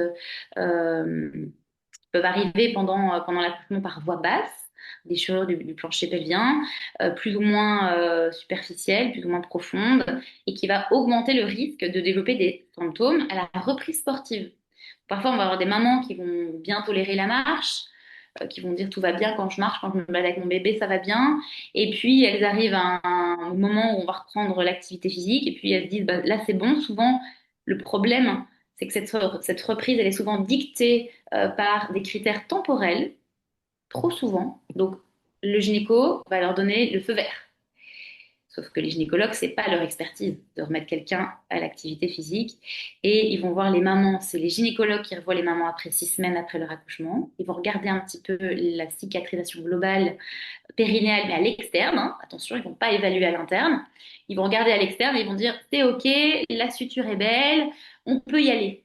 qui peuvent arriver pendant l'accouchement par voie basse. déchirure du plancher pelvien, plus ou moins superficielle, plus ou moins profonde, et qui va augmenter le risque de développer des symptômes à la reprise sportive. Parfois, on va avoir des mamans qui vont bien tolérer la marche, qui vont dire tout va bien quand je marche, quand je me balade avec mon bébé, ça va bien. Et puis, elles arrivent à un moment où on va reprendre l'activité physique, et puis elles se disent, bah, là, c'est bon. Souvent, le problème, c'est que cette reprise, elle est souvent dictée par des critères temporels, trop souvent. Donc, le gynéco va leur donner le feu vert. Sauf que les gynécologues, c'est pas leur expertise de remettre quelqu'un à l'activité physique. Et ils vont voir les mamans. C'est les gynécologues qui revoient les mamans après 6 semaines après leur accouchement. Ils vont regarder un petit peu la cicatrisation globale périnéale, mais à l'externe, hein. Attention, ils vont pas évaluer à l'interne. Ils vont regarder à l'externe et ils vont dire, c'est OK, la suture est belle, on peut y aller.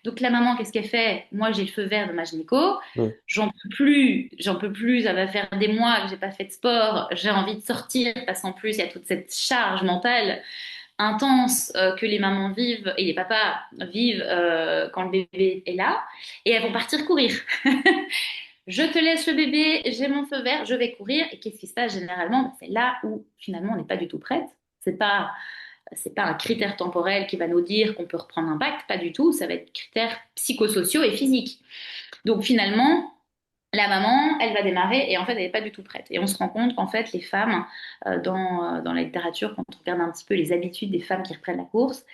Donc la maman, qu'est-ce qu'elle fait? Moi, j'ai le feu vert de ma gynéco. Mm. J'en peux plus. Ça va faire des mois que j'ai pas fait de sport. J'ai envie de sortir parce qu'en plus, il y a toute cette charge mentale intense que les mamans vivent et les papas vivent quand le bébé est là. Et elles vont partir courir. Je te laisse le bébé, j'ai mon feu vert, je vais courir. Et qu'est-ce qui se passe généralement? Ben, c'est là où finalement on n'est pas du tout prête. C'est pas un critère temporel qui va nous dire qu'on peut reprendre un pacte, pas du tout. Ça va être critères psychosociaux et physiques. Donc finalement, la maman, elle va démarrer et en fait, elle n'est pas du tout prête. Et on se rend compte qu'en fait, les femmes, dans la littérature, quand on regarde un petit peu les habitudes des femmes qui reprennent la course,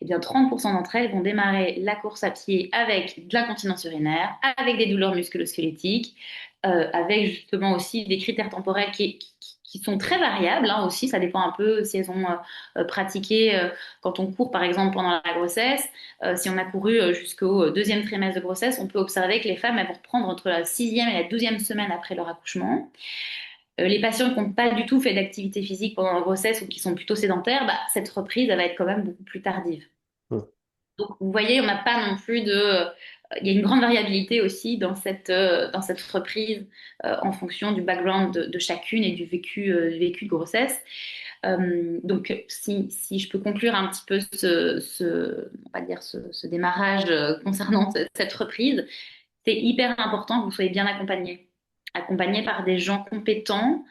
eh bien 30% d'entre elles vont démarrer la course à pied avec de l'incontinence urinaire, avec des douleurs musculo-squelettiques, avec justement aussi des critères temporels qui sont très variables, hein, aussi. Ça dépend un peu si elles ont pratiqué quand on court, par exemple, pendant la grossesse. Si on a couru jusqu'au deuxième trimestre de grossesse, on peut observer que les femmes elles vont reprendre entre la sixième et la 12e semaine après leur accouchement. Les patients qui n'ont pas du tout fait d'activité physique pendant la grossesse ou qui sont plutôt sédentaires, bah, cette reprise elle va être quand même beaucoup plus tardive. Mm. Donc, vous voyez, on n'a pas non plus de... Il y a une grande variabilité aussi dans cette reprise en fonction du background de chacune et du vécu de grossesse. Donc, si je peux conclure un petit peu on va dire ce démarrage concernant cette reprise, c'est hyper important que vous soyez bien accompagné. Accompagné par des gens compétents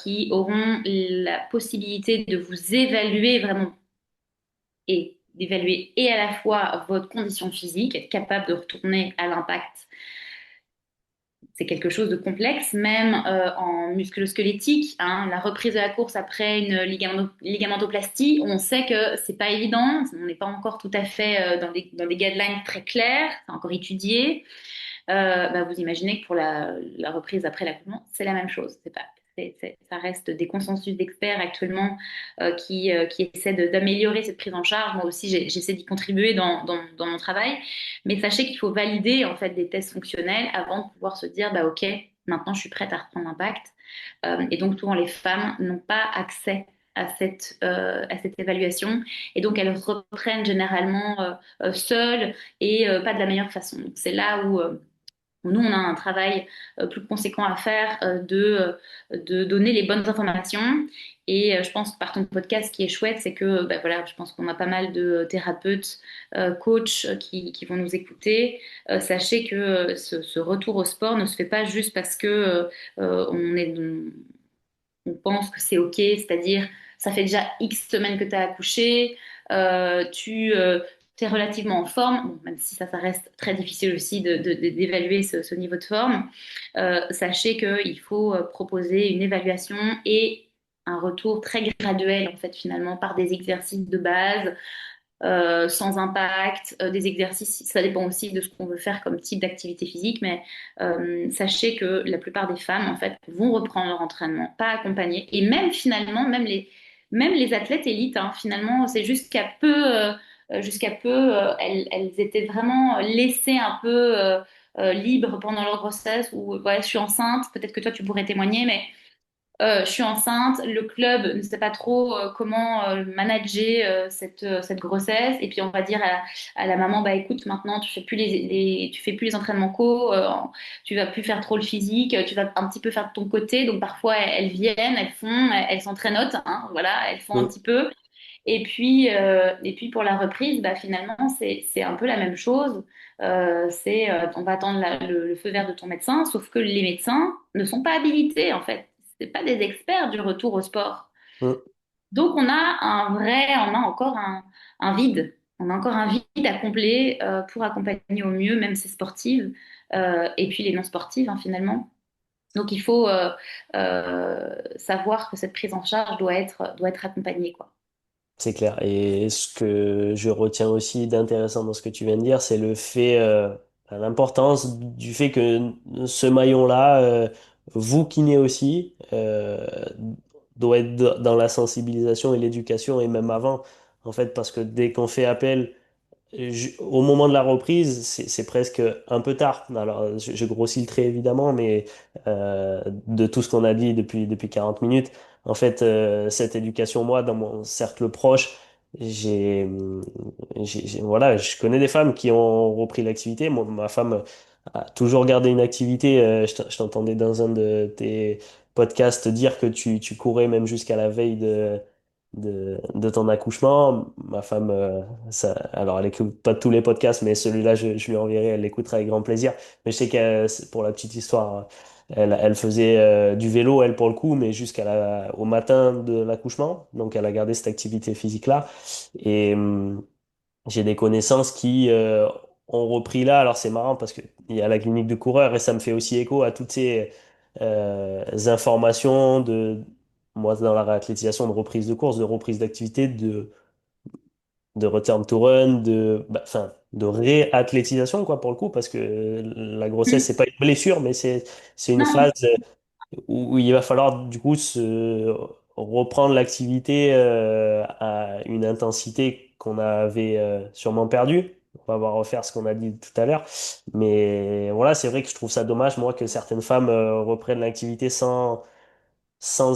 qui auront la possibilité de vous évaluer vraiment et d'évaluer et à la fois votre condition physique, être capable de retourner à l'impact. C'est quelque chose de complexe, même en musculo-squelettique, hein, la reprise de la course après une ligamentoplastie, on sait que c'est pas évident, on n'est pas encore tout à fait dans des guidelines très clairs, c'est encore étudié. Bah, vous imaginez que pour la reprise après l'accouchement, c'est la même chose. C'est pas, ça reste des consensus d'experts actuellement qui essaient d'améliorer cette prise en charge. Moi aussi, j'essaie d'y contribuer dans mon travail. Mais sachez qu'il faut valider en fait des tests fonctionnels avant de pouvoir se dire, bah ok, maintenant je suis prête à reprendre l'impact. Et donc souvent les femmes n'ont pas accès à cette évaluation et donc elles reprennent généralement seules et pas de la meilleure façon. Donc, c'est là où nous, on a un travail plus conséquent à faire de donner les bonnes informations. Et je pense que par ton podcast, ce qui est chouette, c'est que bah, voilà, je pense qu'on a pas mal de thérapeutes, coachs qui vont nous écouter. Sachez que ce retour au sport ne se fait pas juste parce que on pense que c'est OK, c'est-à-dire ça fait déjà X semaines que tu as accouché, tu es relativement en forme, bon, même si ça reste très difficile aussi d'évaluer ce niveau de forme. Sachez qu'il faut proposer une évaluation et un retour très graduel en fait finalement par des exercices de base sans impact, des exercices, ça dépend aussi de ce qu'on veut faire comme type d'activité physique, mais sachez que la plupart des femmes, en fait, vont reprendre leur entraînement, pas accompagnées, et même finalement, même les athlètes élites, hein, finalement, c'est jusqu'à peu, elles étaient vraiment laissées un peu libres pendant leur grossesse, ou ouais, je suis enceinte, peut-être que toi tu pourrais témoigner, mais je suis enceinte, le club ne sait pas trop comment manager cette grossesse. Et puis on va dire à la maman, bah écoute, maintenant tu fais plus tu fais plus les entraînements tu vas plus faire trop le physique, tu vas un petit peu faire de ton côté. Donc parfois elles viennent, elles font, elles s'entraînotent, hein, voilà, elles font un Mm. petit peu. Et puis pour la reprise, bah finalement c'est un peu la même chose. On va attendre le feu vert de ton médecin, sauf que les médecins ne sont pas habilités, en fait. C'est pas des experts du retour au sport. Mm. Donc, on a encore un vide. On a encore un vide à combler pour accompagner au mieux, même ces sportives, et puis les non sportives, hein, finalement. Donc, il faut savoir que cette prise en charge doit être accompagnée, quoi. C'est clair. Et ce que je retiens aussi d'intéressant dans ce que tu viens de dire, c'est le fait, l'importance du fait que ce maillon-là, vous kiné aussi, doit être dans la sensibilisation et l'éducation et même avant, en fait, parce que dès qu'on fait appel au moment de la reprise, c'est presque un peu tard. Alors, je grossis le trait évidemment, mais de tout ce qu'on a dit depuis 40 minutes, en fait, cette éducation, moi, dans mon cercle proche, j'ai, voilà, je connais des femmes qui ont repris l'activité. Moi, ma femme a toujours gardé une activité. Je t'entendais dans un de tes podcasts dire que tu courais même jusqu'à la veille de ton accouchement. Ma femme, alors elle écoute pas tous les podcasts, mais celui-là, je lui enverrai, elle l'écoutera avec grand plaisir. Mais je sais pour la petite histoire, elle faisait du vélo, elle pour le coup, mais au matin de l'accouchement. Donc elle a gardé cette activité physique-là. Et j'ai des connaissances qui ont repris là. Alors c'est marrant parce qu'il y a la clinique de coureur et ça me fait aussi écho à toutes ces informations moi dans la réathlétisation, de reprise de course, de reprise d'activité, de return to run, enfin, de réathlétisation, quoi, pour le coup, parce que la grossesse, Mm. c'est pas une blessure, mais c'est une Non, phase où il va falloir, du coup, reprendre l'activité à une intensité qu'on avait sûrement perdue. On va voir refaire ce qu'on a dit tout à l'heure. Mais voilà, c'est vrai que je trouve ça dommage, moi, que certaines femmes reprennent l'activité sans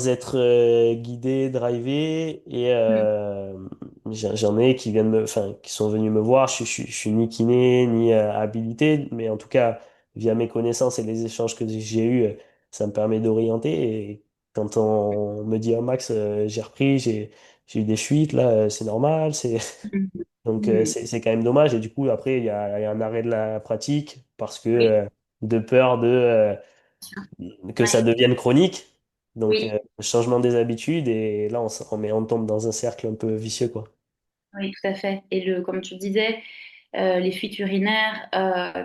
être guidé, drivé. Et mm, j'en ai qui enfin, qui sont venus me voir. Je suis ni kiné, ni habilité, mais en tout cas, via mes connaissances et les échanges que j'ai eus, ça me permet d'orienter. Et quand on me dit, oh, Max, j'ai repris, j'ai eu des fuites, là, c'est normal. mm, Donc, mm. c'est quand même dommage. Et du coup, après, il y a un arrêt de la pratique parce que Oui, de peur que ça ouais, devienne chronique. Donc, oui, changement des habitudes et là, on tombe dans un cercle un peu vicieux, quoi. oui, tout à fait. Et comme tu disais, les fuites urinaires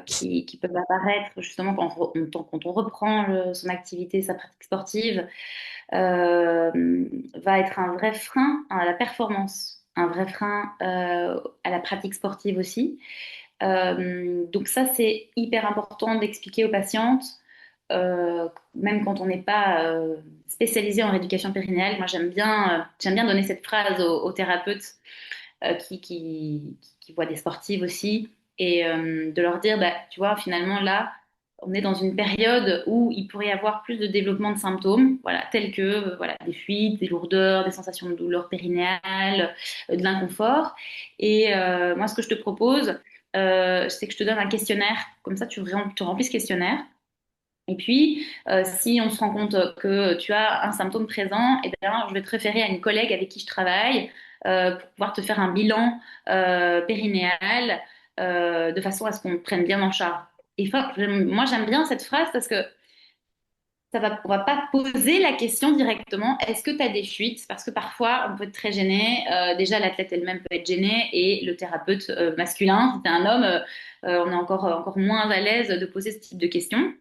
qui peuvent apparaître justement quand on reprend son activité, sa pratique sportive, va être un vrai frein à la performance, un vrai frein à la pratique sportive aussi. Donc ça, c'est hyper important d'expliquer aux patientes, même quand on n'est pas spécialisé en rééducation périnéale. Moi, j'aime bien donner cette phrase aux thérapeutes qui voient des sportives aussi, et de leur dire, bah, tu vois, finalement, là, on est dans une période où il pourrait y avoir plus de développement de symptômes, voilà, tels que voilà, des fuites, des lourdeurs, des sensations de douleur périnéale, de l'inconfort. Et moi, ce que je te propose, c'est que je te donne un questionnaire, comme ça, tu remplis ce questionnaire. Et puis, si on se rend compte que tu as un symptôme présent, eh bien, je vais te référer à une collègue avec qui je travaille pour pouvoir te faire un bilan périnéal de façon à ce qu'on te prenne bien en charge. Et moi, j'aime bien cette phrase parce que on va pas poser la question directement, est-ce que tu as des fuites? Parce que parfois, on peut être très gêné. Déjà, l'athlète elle-même peut être gênée et le thérapeute masculin, si c'est un homme, on est encore moins à l'aise de poser ce type de questions.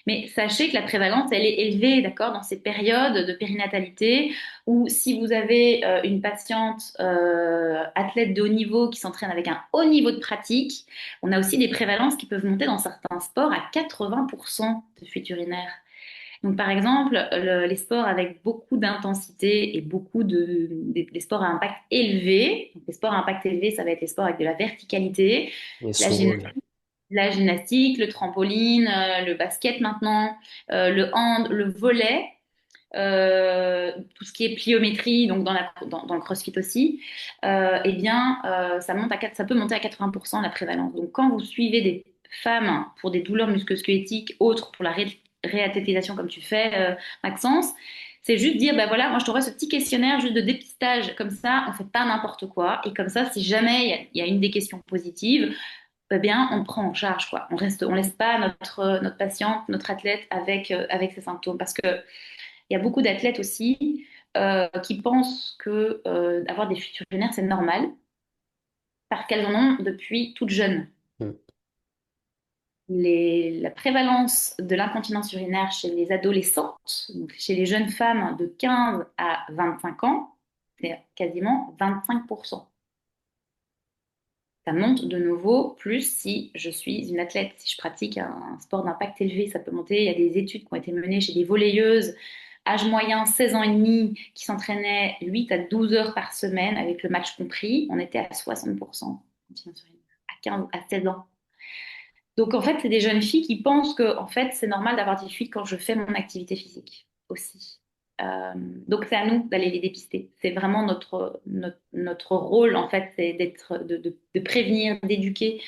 Mais sachez que la prévalence, elle est élevée, d'accord, dans ces périodes de périnatalité où si vous avez une patiente athlète de haut niveau qui s'entraîne avec un haut niveau de pratique, on a aussi des prévalences qui peuvent monter dans certains sports à 80% de fuites urinaires. Donc, par exemple, les sports avec beaucoup d'intensité et les sports à impact élevé. Donc, les sports à impact élevé, ça va être les sports avec de la verticalité, Et la, souvent, la gymnastique, le trampoline, le basket maintenant, le hand, le volley, tout ce qui est pliométrie, donc dans le CrossFit aussi, eh bien, ça peut monter à 80% la prévalence. Donc, quand vous suivez des femmes pour des douleurs musculo-squelettiques, autres pour la réathlétisation comme tu fais, Maxence, c'est juste dire, ben voilà, moi je t'envoie ce petit questionnaire juste de dépistage, comme ça, on fait pas n'importe quoi. Et comme ça, si jamais il y a une des questions positives, eh bien, on prend en charge, quoi. On laisse pas notre patiente, notre athlète avec ses symptômes. Parce que il y a beaucoup d'athlètes aussi qui pensent que avoir des fuites urinaires, c'est normal, parce qu'elles en ont depuis toute jeune. Mm. La prévalence de l'incontinence urinaire chez les adolescentes, donc chez les jeunes femmes de 15 à 25 ans, c'est quasiment 25%. Ça monte de nouveau, plus si je suis une athlète, si je pratique un sport d'impact élevé, ça peut monter. Il y a des études qui ont été menées chez des volleyeuses, âge moyen 16 ans et demi, qui s'entraînaient 8 à 12 heures par semaine, avec le match compris. On était à 60% à 15 à 16 ans. Donc en fait, c'est des jeunes filles qui pensent que en fait, c'est normal d'avoir des fuites quand je fais mon activité physique aussi. Euh, donc c'est à nous d'aller les dépister. C'est vraiment notre rôle en fait, c'est de prévenir, d'éduquer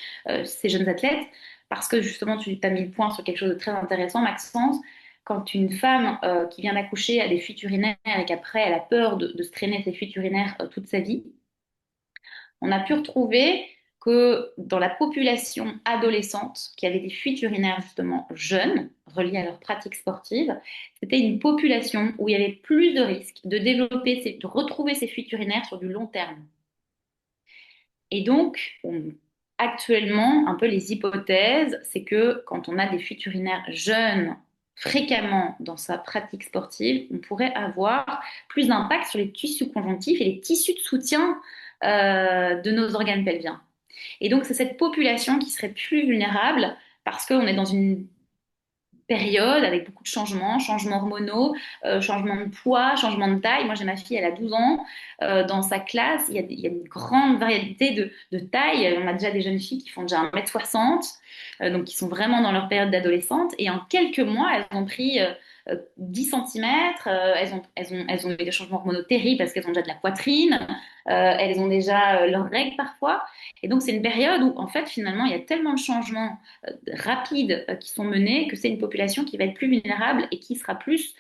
ces jeunes athlètes parce que justement, tu as mis le point sur quelque chose de très intéressant, Maxence. Quand une femme qui vient d'accoucher a des fuites urinaires et qu'après elle a peur de se traîner ses fuites urinaires toute sa vie, on a pu retrouver que dans la population adolescente qui avait des fuites urinaires justement jeunes, reliées à leur pratique sportive, c'était une population où il y avait plus de risques de de retrouver ces fuites urinaires sur du long terme. Et donc, actuellement, un peu les hypothèses, c'est que quand on a des fuites urinaires jeunes, fréquemment dans sa pratique sportive, on pourrait avoir plus d'impact sur les tissus conjonctifs et les tissus de soutien de nos organes pelviens. Et donc, c'est cette population qui serait plus vulnérable parce qu'on est dans une période avec beaucoup de changements, changements hormonaux, changements de poids, changements de taille. Moi, j'ai ma fille, elle a 12 ans. Dans sa classe, il y a une grande variété de tailles. On a déjà des jeunes filles qui font déjà 1,60 m, donc qui sont vraiment dans leur période d'adolescente. Et en quelques mois, elles ont pris 10 cm, elles ont eu des changements hormonaux terribles parce qu'elles ont déjà de la poitrine, elles ont déjà leurs règles parfois. Et donc, c'est une période où, en fait, finalement, il y a tellement de changements rapides qui sont menées que c'est une population qui va être plus vulnérable et qui sera plus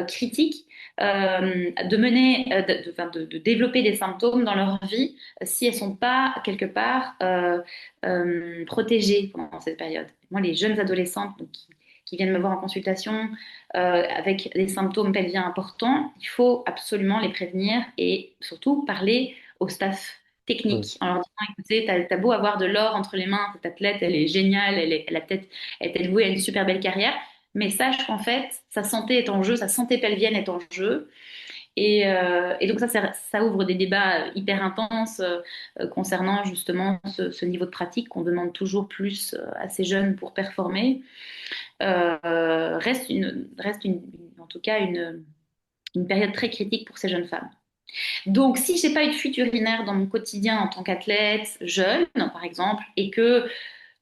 critique de mener, enfin, de développer des symptômes dans leur vie si elles sont pas quelque part protégées pendant cette période. Moi, les jeunes adolescentes donc, qui viennent me voir en consultation avec des symptômes pelviens importants, il faut absolument les prévenir et surtout parler au staff Mm. technique en leur disant, écoutez, t'as beau avoir de l'or entre les mains, cette athlète, elle est géniale, elle a peut-être, elle est vouée à une super belle carrière, mais sache qu'en fait, sa santé est en jeu, sa santé pelvienne est en jeu. Et donc ça ouvre des débats hyper intenses concernant justement ce niveau de pratique qu'on demande toujours plus à ces jeunes pour performer. En tout cas une période très critique pour ces jeunes femmes. Donc, si j'ai pas eu de fuite urinaire dans mon quotidien en tant qu'athlète jeune, par exemple, et que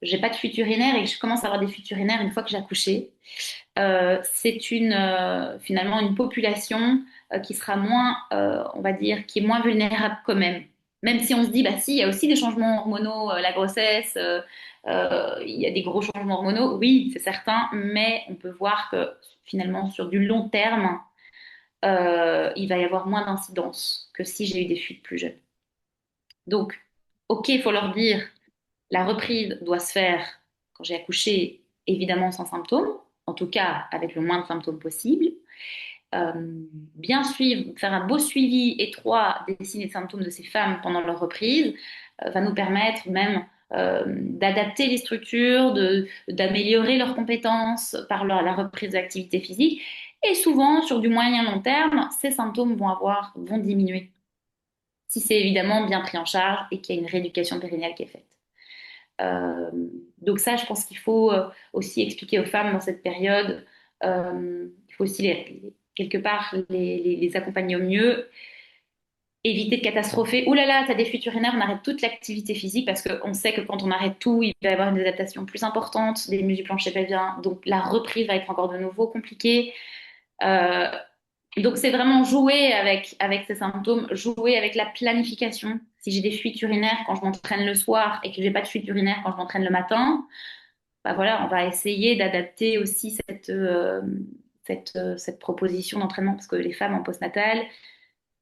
j'ai pas de fuite urinaire et que je commence à avoir des fuites urinaires une fois que j'ai accouché, c'est finalement une population qui sera moins, on va dire, qui est moins vulnérable quand même. Même si on se dit, bah si, il y a aussi des changements hormonaux, la grossesse, il y a des gros changements hormonaux, oui, c'est certain, mais on peut voir que finalement, sur du long terme, il va y avoir moins d'incidence que si j'ai eu des fuites plus jeunes. Donc, ok, il faut leur dire, la reprise doit se faire quand j'ai accouché, évidemment sans symptômes, en tout cas avec le moins de symptômes possible. Euh, bien suivre, faire un beau suivi étroit des signes et des symptômes de ces femmes pendant leur reprise va nous permettre même d'adapter les structures, d'améliorer leurs compétences par la reprise de l'activité physique. Et souvent, sur du moyen long terme, ces symptômes vont diminuer si c'est évidemment bien pris en charge et qu'il y a une rééducation périnéale qui est faite. Euh, donc ça, je pense qu'il faut aussi expliquer aux femmes dans cette période. Il faut aussi quelque part les accompagner au mieux, éviter de catastropher. Ouh là là, t'as des fuites urinaires, on arrête toute l'activité physique parce qu'on sait que quand on arrête tout, il va y avoir une adaptation plus importante des muscles plancher pelvien. Donc la reprise va être encore de nouveau compliquée. Euh, donc, c'est vraiment jouer avec ces symptômes, jouer avec la planification. Si j'ai des fuites urinaires quand je m'entraîne le soir et que j'ai pas de fuites urinaires quand je m'entraîne le matin, bah voilà, on va essayer d'adapter aussi cette proposition d'entraînement parce que les femmes en postnatal,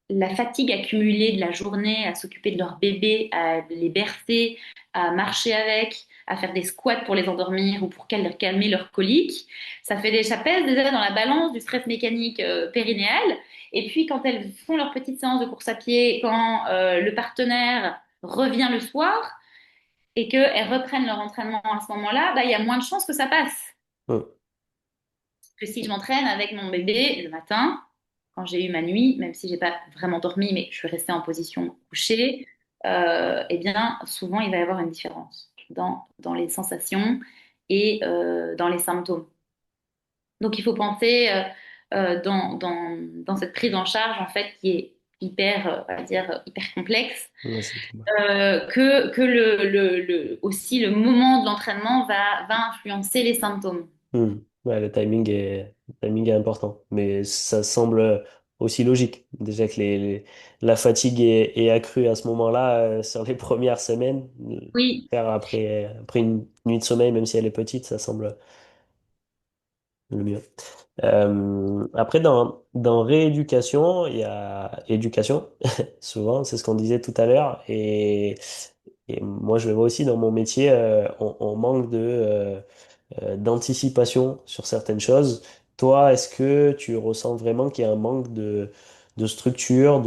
la fatigue accumulée de la journée à s'occuper de leur bébé, à les bercer, à marcher avec, à faire des squats pour les endormir ou pour calmer leur colique. Ça pèse déjà dans la balance du stress mécanique périnéal. Et puis quand elles font leur petite séance de course à pied, quand le partenaire revient le soir et qu'elles reprennent leur entraînement à ce moment-là, bah, il y a moins de chances que ça passe Mm. que si je m'entraîne avec mon bébé le matin, quand j'ai eu ma nuit, même si j'ai pas vraiment dormi, mais je suis restée en position couchée, eh bien, souvent, il va y avoir une différence dans les sensations et dans les symptômes. Donc, il faut penser dans cette prise en charge, en fait, qui est hyper, on va dire, hyper complexe, Ouais, c'est tout. que aussi le moment de l'entraînement va influencer les symptômes. Ouais, le timing est important, mais ça semble aussi logique. Déjà que la fatigue est accrue à ce moment-là, sur les premières semaines, Oui, faire après une nuit de sommeil, même si elle est petite, ça semble le mieux. Après, dans rééducation, il y a éducation, souvent, c'est ce qu'on disait tout à l'heure, et moi je le vois aussi dans mon métier, on manque d'anticipation sur certaines choses. Toi, est-ce que tu ressens vraiment qu'il y a un manque de structure,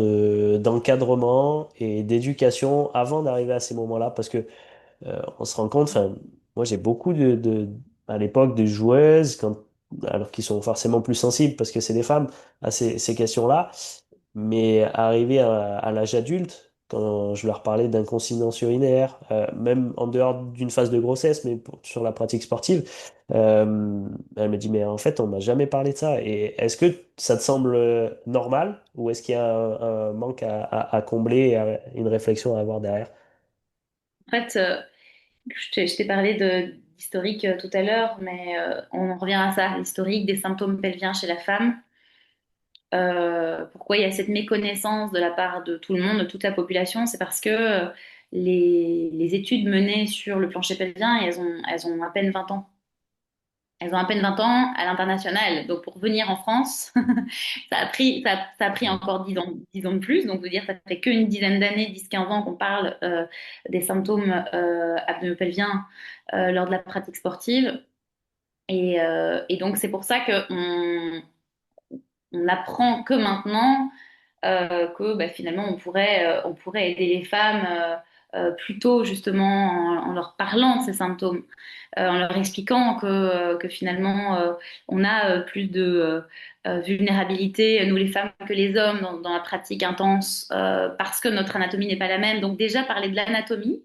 d'encadrement et d'éducation avant d'arriver à ces moments-là? Parce que on se rend compte, enfin, moi j'ai beaucoup à l'époque de joueuses, alors qu'ils sont forcément plus sensibles parce que c'est des femmes à ces questions-là, mais arrivé à l'âge adulte, quand je leur parlais d'incontinence urinaire, même en dehors d'une phase de grossesse, mais sur la pratique sportive, elle me dit, mais en fait, on m'a jamais parlé de ça. Et est-ce que ça te semble normal ou est-ce qu'il y a un manque à combler et une réflexion à avoir derrière? en fait, je t'ai parlé d'historique tout à l'heure, mais on en revient à ça, l'historique des symptômes pelviens chez la femme. Pourquoi il y a cette méconnaissance de la part de tout le monde, de toute la population? C'est parce que les études menées sur le plancher pelvien, elles ont à peine 20 ans. Elles ont à peine 20 ans à l'international. Donc, pour venir en France, ça a pris encore 10 ans de plus. Donc, veut dire ça fait qu'une dizaine d'années, 10 15 ans qu'on parle des symptômes abdominopelviens lors de la pratique sportive. Et donc, c'est pour ça qu'on on apprend que maintenant que bah, finalement on pourrait aider les femmes plus tôt justement en leur parlant de ces symptômes, en leur expliquant que finalement on a plus de vulnérabilité, nous les femmes, que les hommes dans la pratique intense parce que notre anatomie n'est pas la même. Donc déjà parler de l'anatomie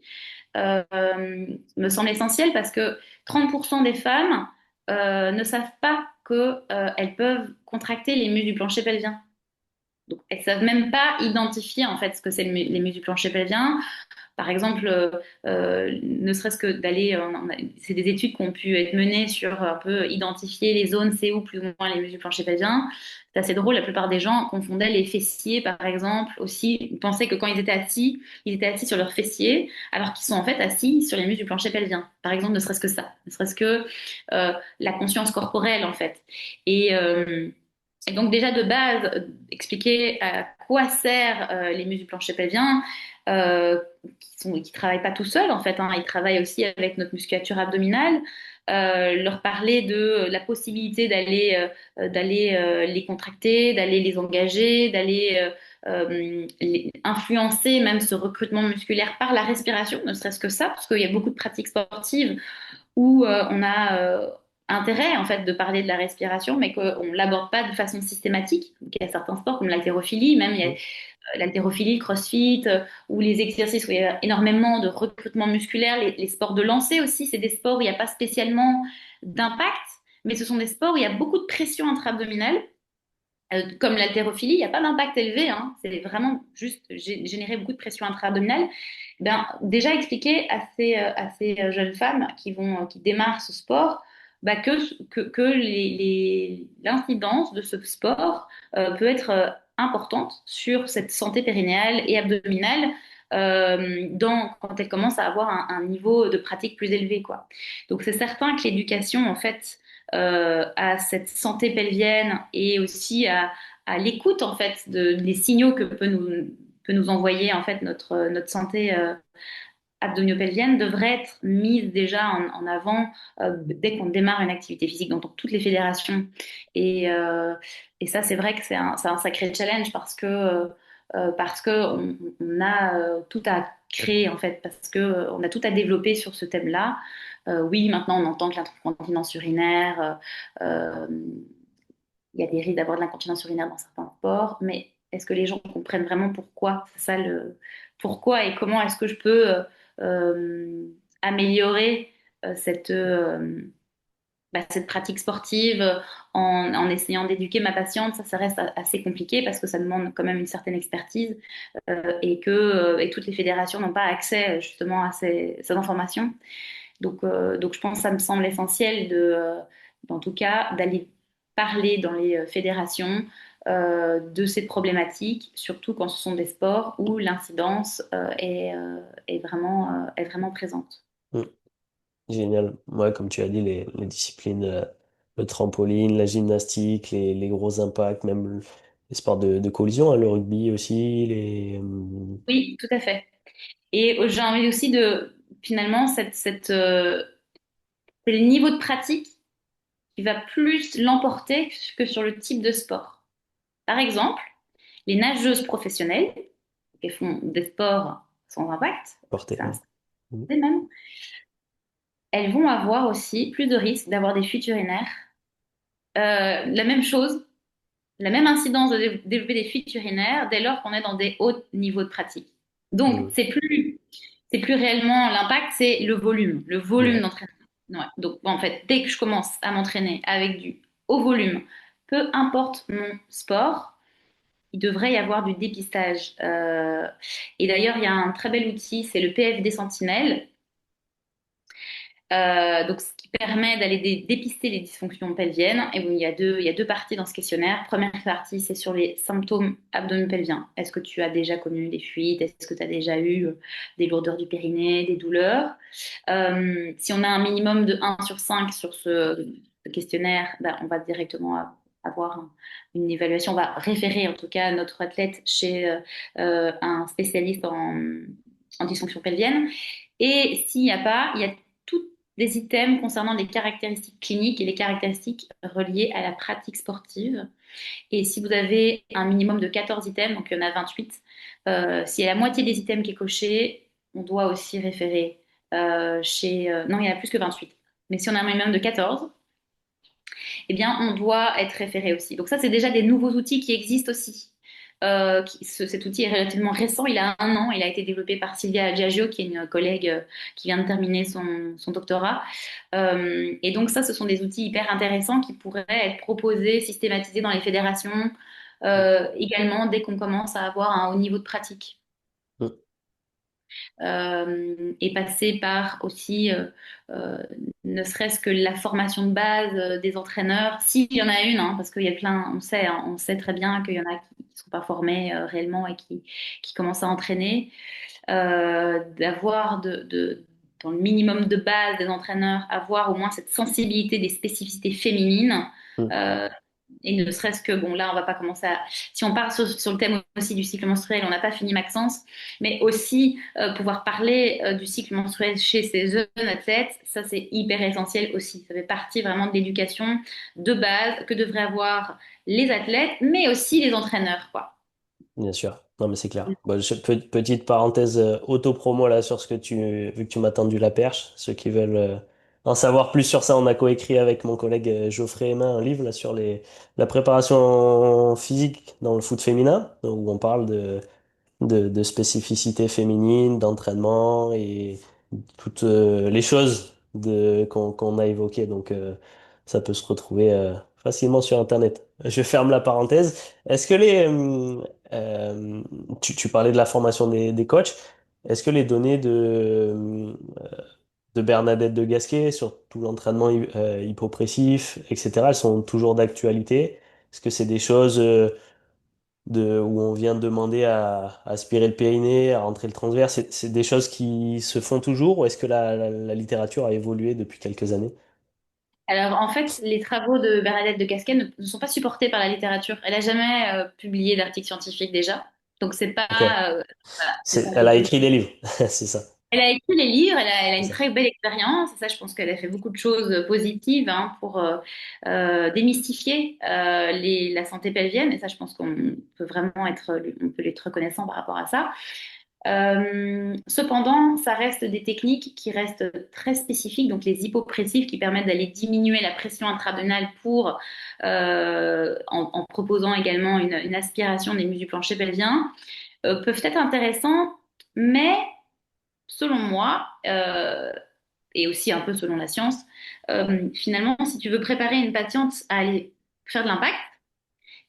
me semble essentiel parce que 30% des femmes ne savent pas qu'elles peuvent contracter les muscles du plancher pelvien. Donc, elles savent même pas identifier en fait ce que c'est les muscles du plancher pelvien. Par exemple, ne serait-ce que d'aller, c'est des études qui ont pu être menées sur un peu identifier les zones, c'est où plus ou moins les muscles du plancher pelvien. C'est assez drôle, la plupart des gens confondaient les fessiers, par exemple, aussi. Ils pensaient que quand ils étaient assis sur leurs fessiers, alors qu'ils sont en fait assis sur les muscles du plancher pelvien. Par exemple, ne serait-ce que ça, ne serait-ce que la conscience corporelle, en fait. Et, euh, et donc déjà de base, expliquer à quoi servent les muscles du plancher pelvien, qui travaillent pas tout seuls en fait, hein, ils travaillent aussi avec notre musculature abdominale. Leur parler de la possibilité d'aller les contracter, d'aller les engager, d'aller influencer même ce recrutement musculaire par la respiration, ne serait-ce que ça, parce qu'il y a beaucoup de pratiques sportives où on a intérêt en fait de parler de la respiration, mais qu'on ne l'aborde pas de façon systématique. Donc, il y a certains sports comme l'haltérophilie, même il y a l'haltérophilie, le crossfit, ou les exercices où il y a énormément de recrutement musculaire, les sports de lancer aussi, c'est des sports où il n'y a pas spécialement d'impact, mais ce sont des sports où il y a beaucoup de pression intra-abdominale. Comme l'haltérophilie, il n'y a pas d'impact élevé, hein. C'est vraiment juste générer beaucoup de pression intra-abdominale. Ben, déjà expliquer à ces jeunes femmes qui démarrent ce sport ben, que l'incidence de ce sport peut être importante sur cette santé périnéale et abdominale quand elles commencent à avoir un niveau de pratique plus élevé, quoi. Donc c'est certain que l'éducation, en fait, à cette santé pelvienne et aussi à l'écoute, en fait, des signaux que peut nous envoyer, en fait, notre santé abdominopelvienne devrait être mise déjà en avant dès qu'on démarre une activité physique dans toutes les fédérations. Et, euh, et ça, c'est vrai que c'est un sacré challenge parce que on a tout à créer en fait, parce que on a tout à développer sur ce thème-là. Oui, maintenant on entend que l'incontinence urinaire, il y a des risques d'avoir de l'incontinence urinaire dans certains sports, mais est-ce que les gens comprennent vraiment pourquoi? C'est ça le pourquoi et comment est-ce que je peux améliorer cette cette pratique sportive en essayant d'éduquer ma patiente, ça reste assez compliqué parce que ça demande quand même une certaine expertise et toutes les fédérations n'ont pas accès justement à ces informations. Donc je pense que ça me semble essentiel en tout cas, d'aller parler dans les fédérations de ces problématiques, surtout quand ce sont des sports où l'incidence est vraiment présente. Mm. Génial. Ouais, comme tu as dit, les disciplines, le trampoline, la gymnastique, les gros impacts, même les sports de collision, hein, le rugby aussi, Oui, tout à fait. Et j'ai envie aussi de, finalement, c'est le niveau de pratique qui va plus l'emporter que sur le type de sport. Par exemple, les nageuses professionnelles qui font des sports sans impact, portées. c'est un Ouais. Mm. même, elles vont avoir aussi plus de risques d'avoir des fuites urinaires. La même chose, la même incidence de développer des fuites urinaires dès lors qu'on est dans des hauts niveaux de pratique. Donc, Mm. c'est plus réellement l'impact, c'est le volume Ouais, d'entraînement. Ouais. Donc, en fait, dès que je commence à m'entraîner avec du haut volume, peu importe mon sport, il devrait y avoir du dépistage. Et d'ailleurs, il y a un très bel outil, c'est le PFD Sentinelle. Donc, ce qui permet d'aller dépister les dysfonctions pelviennes. Et bon, il y a deux parties dans ce questionnaire. Première partie, c'est sur les symptômes abdominopelviens. Est-ce que tu as déjà connu des fuites? Est-ce que tu as déjà eu des lourdeurs du périnée, des douleurs? Si on a un minimum de 1 sur 5 sur ce questionnaire, ben, on va directement avoir une évaluation. On va référer en tout cas notre athlète chez un spécialiste en dysfonction pelvienne. Et s'il n'y a pas, il y a tous des items concernant les caractéristiques cliniques et les caractéristiques reliées à la pratique sportive. Et si vous avez un minimum de 14 items, donc il y en a 28, s'il y a la moitié des items qui est coché, on doit aussi référer non, il y en a plus que 28. Mais si on a un minimum de 14, eh bien, on doit être référé aussi. Donc ça, c'est déjà des nouveaux outils qui existent aussi. Cet outil est relativement récent, il a 1 an, il a été développé par Sylvia Giaggio, qui est une collègue qui vient de terminer son doctorat. Et donc ça, ce sont des outils hyper intéressants qui pourraient être proposés, systématisés dans les fédérations, également dès qu'on commence à avoir un haut niveau de pratique Mm. et passer par aussi, euh, ne serait-ce que la formation de base des entraîneurs, s'il y en a une, hein, parce qu'il y a plein, on sait, hein, on sait très bien qu'il y en a qui ne sont pas formés réellement et qui commencent à entraîner, d'avoir dans le minimum de base des entraîneurs, avoir au moins cette sensibilité des spécificités féminines. Mm. euh, et ne serait-ce que, bon, là, on va pas commencer à... Si on part sur le thème aussi du cycle menstruel, on n'a pas fini Maxence, mais aussi pouvoir parler du cycle menstruel chez ces jeunes athlètes, ça, c'est hyper essentiel aussi. Ça fait partie vraiment de l'éducation de base que devraient avoir les athlètes, mais aussi les entraîneurs, quoi. Bien sûr. Non, mais c'est clair. Bon, petite parenthèse auto-promo là sur ce que vu que tu m'as tendu la perche. Ceux qui veulent en savoir plus sur ça, on a coécrit avec mon collègue Geoffrey Aima un livre là sur la préparation physique dans le foot féminin, où on parle de spécificité féminine, d'entraînement et toutes les choses qu'on a évoquées. Donc, ça peut se retrouver facilement sur Internet. Je ferme la parenthèse. Est-ce que tu parlais de la formation des coachs. Est-ce que les données de Bernadette de Gasquet sur tout l'entraînement hypopressif, etc., elles sont toujours d'actualité? Est-ce que c'est des choses où on vient de demander à aspirer le périnée, à rentrer le transverse, c'est des choses qui se font toujours ou est-ce que la littérature a évolué depuis quelques années? Alors, en fait, les travaux de Bernadette de Casquet ne sont pas supportés par la littérature. Elle n'a jamais publié d'articles scientifiques déjà. Donc, c'est pas, Ok. voilà, c'est pas Elle a quelque écrit des livres, c'est ça. Elle a écrit les livres, elle a C'est une ça. très belle expérience. Et ça, je pense qu'elle a fait beaucoup de choses positives hein, pour démystifier la santé pelvienne. Et ça, je pense qu'on peut vraiment on peut être reconnaissant par rapport à ça. Cependant, ça reste des techniques qui restent très spécifiques, donc les hypopressifs qui permettent d'aller diminuer la pression intra-abdominale en proposant également une aspiration des muscles du plancher pelvien, peuvent être intéressants, mais selon moi, et aussi un peu selon la science, finalement, si tu veux préparer une patiente à aller faire de l'impact,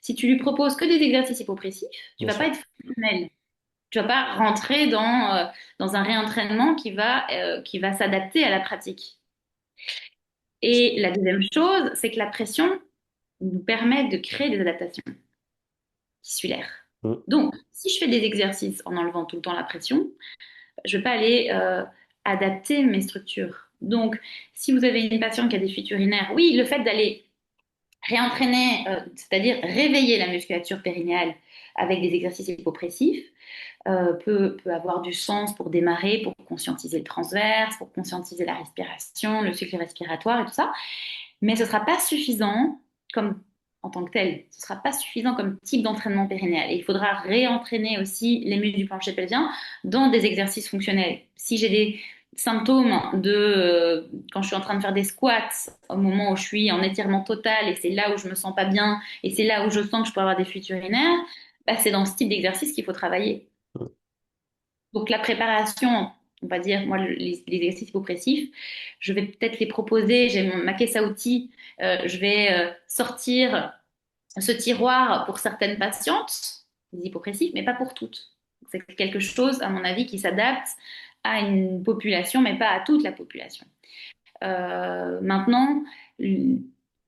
si tu lui proposes que des exercices hypopressifs, tu Bien vas pas sûr. être fonctionnel. Tu vas pas rentrer dans un réentraînement qui va s'adapter à la pratique. Et la deuxième chose, c'est que la pression nous permet de créer des adaptations tissulaires. Mm. Donc, si je fais des exercices en enlevant tout le temps la pression, je ne vais pas aller adapter mes structures. Donc, si vous avez une patiente qui a des fuites urinaires, oui, le fait d'aller réentraîner, c'est-à-dire réveiller la musculature périnéale avec des exercices hypopressifs, peut avoir du sens pour démarrer, pour conscientiser le transverse, pour conscientiser la respiration, le cycle respiratoire et tout ça. Mais ce ne sera pas suffisant comme en tant que tel. Ce ne sera pas suffisant comme type d'entraînement périnéal. Et il faudra réentraîner aussi les muscles du plancher pelvien dans des exercices fonctionnels. Si j'ai des symptômes quand je suis en train de faire des squats au moment où je suis en étirement total et c'est là où je me sens pas bien et c'est là où je sens que je peux avoir des fuites urinaires, bah, c'est dans ce type d'exercice qu'il faut travailler. Mm. Donc la préparation, on va dire, moi, les exercices hypopressifs, je vais peut-être les proposer, j'ai ma caisse à outils, je vais sortir ce tiroir pour certaines patientes, les hypopressifs, mais pas pour toutes. C'est quelque chose, à mon avis, qui s'adapte à une population, mais pas à toute la population. Maintenant,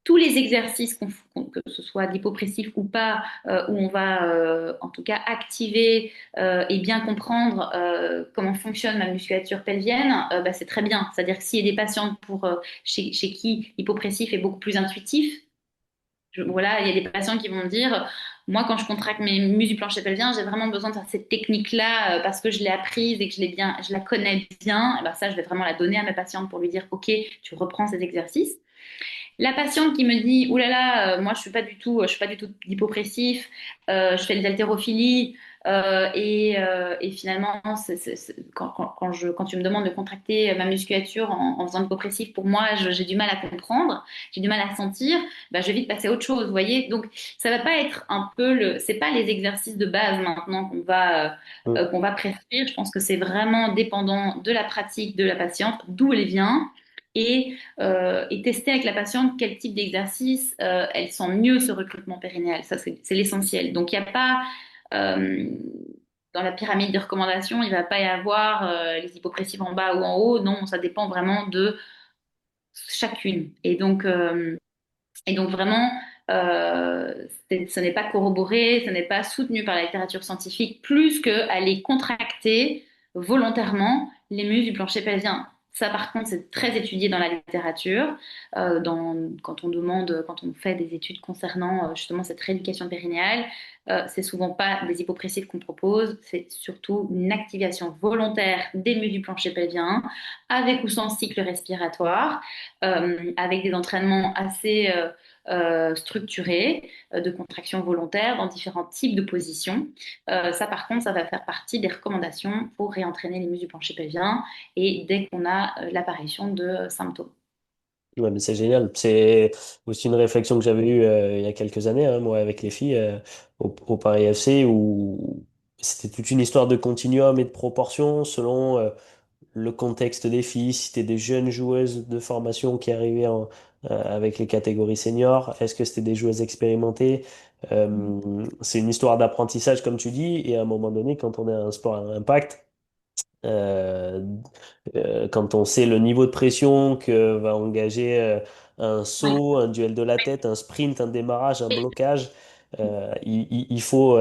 tous les exercices, que ce soit d'hypopressif ou pas, où on va en tout cas activer et bien comprendre comment fonctionne ma musculature pelvienne, bah, c'est très bien. C'est-à-dire que s'il y a des patientes chez qui l'hypopressif est beaucoup plus intuitif, voilà, il y a des patients qui vont me dire, moi, quand je contracte mes muscles du plancher pelvien, j'ai vraiment besoin de faire cette technique-là parce que je l'ai apprise et que je la connais bien. Et ben ça, je vais vraiment la donner à ma patiente pour lui dire, OK, tu reprends ces exercices. La patiente qui me dit, oulala, là là, moi je suis pas du tout hypopressif, je fais de l'haltérophilie et finalement quand tu me demandes de contracter ma musculature en faisant de l'hypopressif, pour moi j'ai du mal à comprendre, j'ai du mal à sentir, bah, je vais vite passer à autre chose, vous voyez. Donc ça va pas être un peu c'est pas les exercices de base maintenant Mm. qu'on va prescrire. Je pense que c'est vraiment dépendant de la pratique de la patiente, d'où elle vient. Et tester avec la patiente quel type d'exercice elle sent mieux ce recrutement périnéal. Ça, c'est l'essentiel. Donc, il n'y a pas, euh, dans la pyramide des recommandations, il ne va pas y avoir les hypopressifs en bas ou en haut. Non, ça dépend vraiment de chacune. Et donc vraiment, ce n'est pas corroboré, ce n'est pas soutenu par la littérature scientifique, plus qu'aller contracter volontairement les muscles du plancher pelvien. Ça, par contre, c'est très étudié dans la littérature, quand on fait des études concernant justement cette rééducation périnéale. C'est souvent pas des hypopressifs qu'on propose, c'est surtout une activation volontaire des muscles du plancher pelvien, avec ou sans cycle respiratoire, avec des entraînements assez structurés de contraction volontaire dans différents types de positions. Ça, par contre, ça va faire partie des recommandations pour réentraîner les muscles du plancher pelvien et dès qu'on a l'apparition de symptômes. Ouais, mais c'est génial. C'est aussi une réflexion que j'avais eue il y a quelques années, hein, moi, avec les filles au Paris FC, où c'était toute une histoire de continuum et de proportion selon le contexte des filles, si c'était des jeunes joueuses de formation qui arrivaient avec les catégories seniors, est-ce que c'était des joueuses expérimentées? C'est une histoire d'apprentissage, comme tu dis, et à un moment donné, quand on est un sport à impact, euh, quand on sait le niveau de pression que va engager un Oui. saut, un duel de la tête, un sprint, un démarrage, un blocage, il faut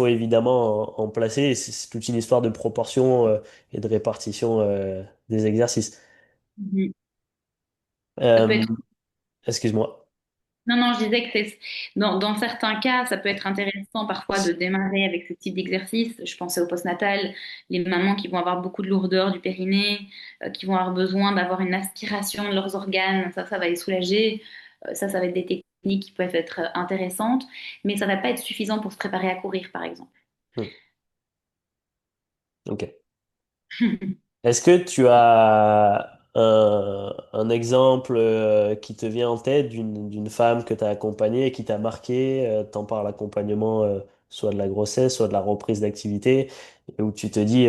évidemment en placer. C'est toute une histoire de proportion et de répartition des exercices. Mhm. Ça peut Euh, être excuse-moi. Non, non, je disais que dans certains cas, ça peut être intéressant parfois de démarrer avec ce type d'exercice. Je pensais au postnatal, les mamans qui vont avoir beaucoup de lourdeur du périnée, qui vont avoir besoin d'avoir une aspiration de leurs organes, ça va les soulager. Ça va être des techniques qui peuvent être intéressantes, mais ça va pas être suffisant pour se préparer à courir, par exemple. Hmm. Ok. Est-ce que tu as un exemple qui te vient en tête d'une femme que tu as accompagnée et qui t'a marqué, tant par l'accompagnement soit de la grossesse, soit de la reprise d'activité, et où tu te dis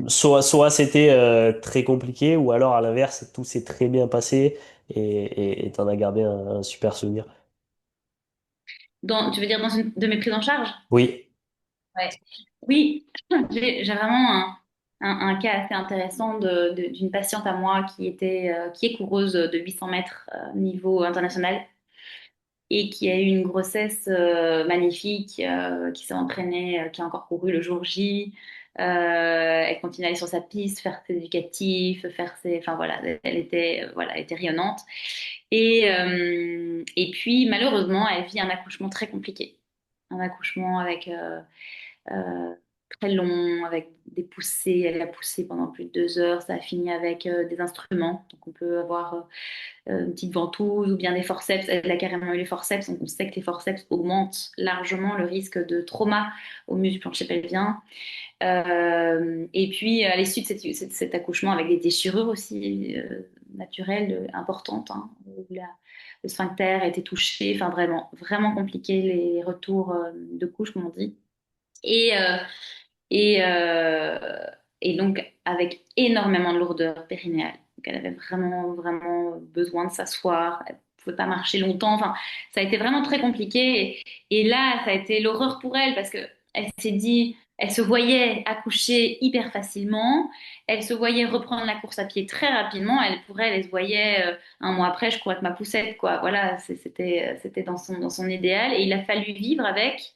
soit c'était très compliqué, ou alors à l'inverse, tout s'est très bien passé et t'en as gardé un super souvenir. Tu veux dire dans une de mes prises en charge? Oui. Ouais. Oui, j'ai vraiment un cas assez intéressant d'une patiente à moi qui est coureuse de 800 mètres niveau international et qui a eu une grossesse magnifique, qui s'est entraînée, qui a encore couru le jour J. Elle continue à aller sur sa piste, faire ses éducatifs, enfin voilà, elle était rayonnante. Et puis malheureusement, elle vit un accouchement très compliqué, un accouchement avec euh, très long, avec des poussées. Elle a poussé pendant plus de 2 heures. Ça a fini avec des instruments. Donc on peut avoir une petite ventouse ou bien des forceps. Elle a carrément eu les forceps. Donc on sait que les forceps augmentent largement le risque de trauma au muscle plancher pelvien. Et puis à l'issue de cet accouchement avec des déchirures aussi naturelles importantes, hein, où le sphincter a été touché. Enfin vraiment, vraiment compliqué les retours de couche, comme on dit. Et, euh, et, euh, et donc, avec énormément de lourdeur périnéale. Donc, elle avait vraiment, vraiment besoin de s'asseoir. Elle ne pouvait pas marcher longtemps. Enfin, ça a été vraiment très compliqué. Et là, ça a été l'horreur pour elle parce que elle s'est dit, elle se voyait accoucher hyper facilement. Elle se voyait reprendre la course à pied très rapidement. Pour elle, elle se voyait un mois après, je courais avec ma poussette, quoi. Voilà, c'était dans son idéal. Et il a fallu vivre avec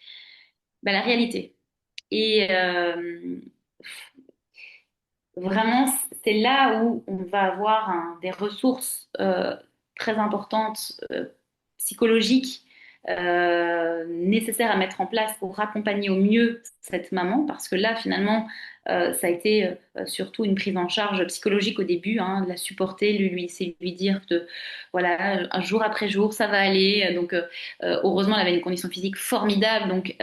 la réalité. Et vraiment, c'est là où on va avoir des ressources très importantes, psychologiques, nécessaires à mettre en place pour accompagner au mieux cette maman, parce que là, finalement, ça a été surtout une prise en charge psychologique au début, hein, de la supporter, c'est lui dire que voilà, un jour après jour, ça va aller. Donc, heureusement, elle avait une condition physique formidable, donc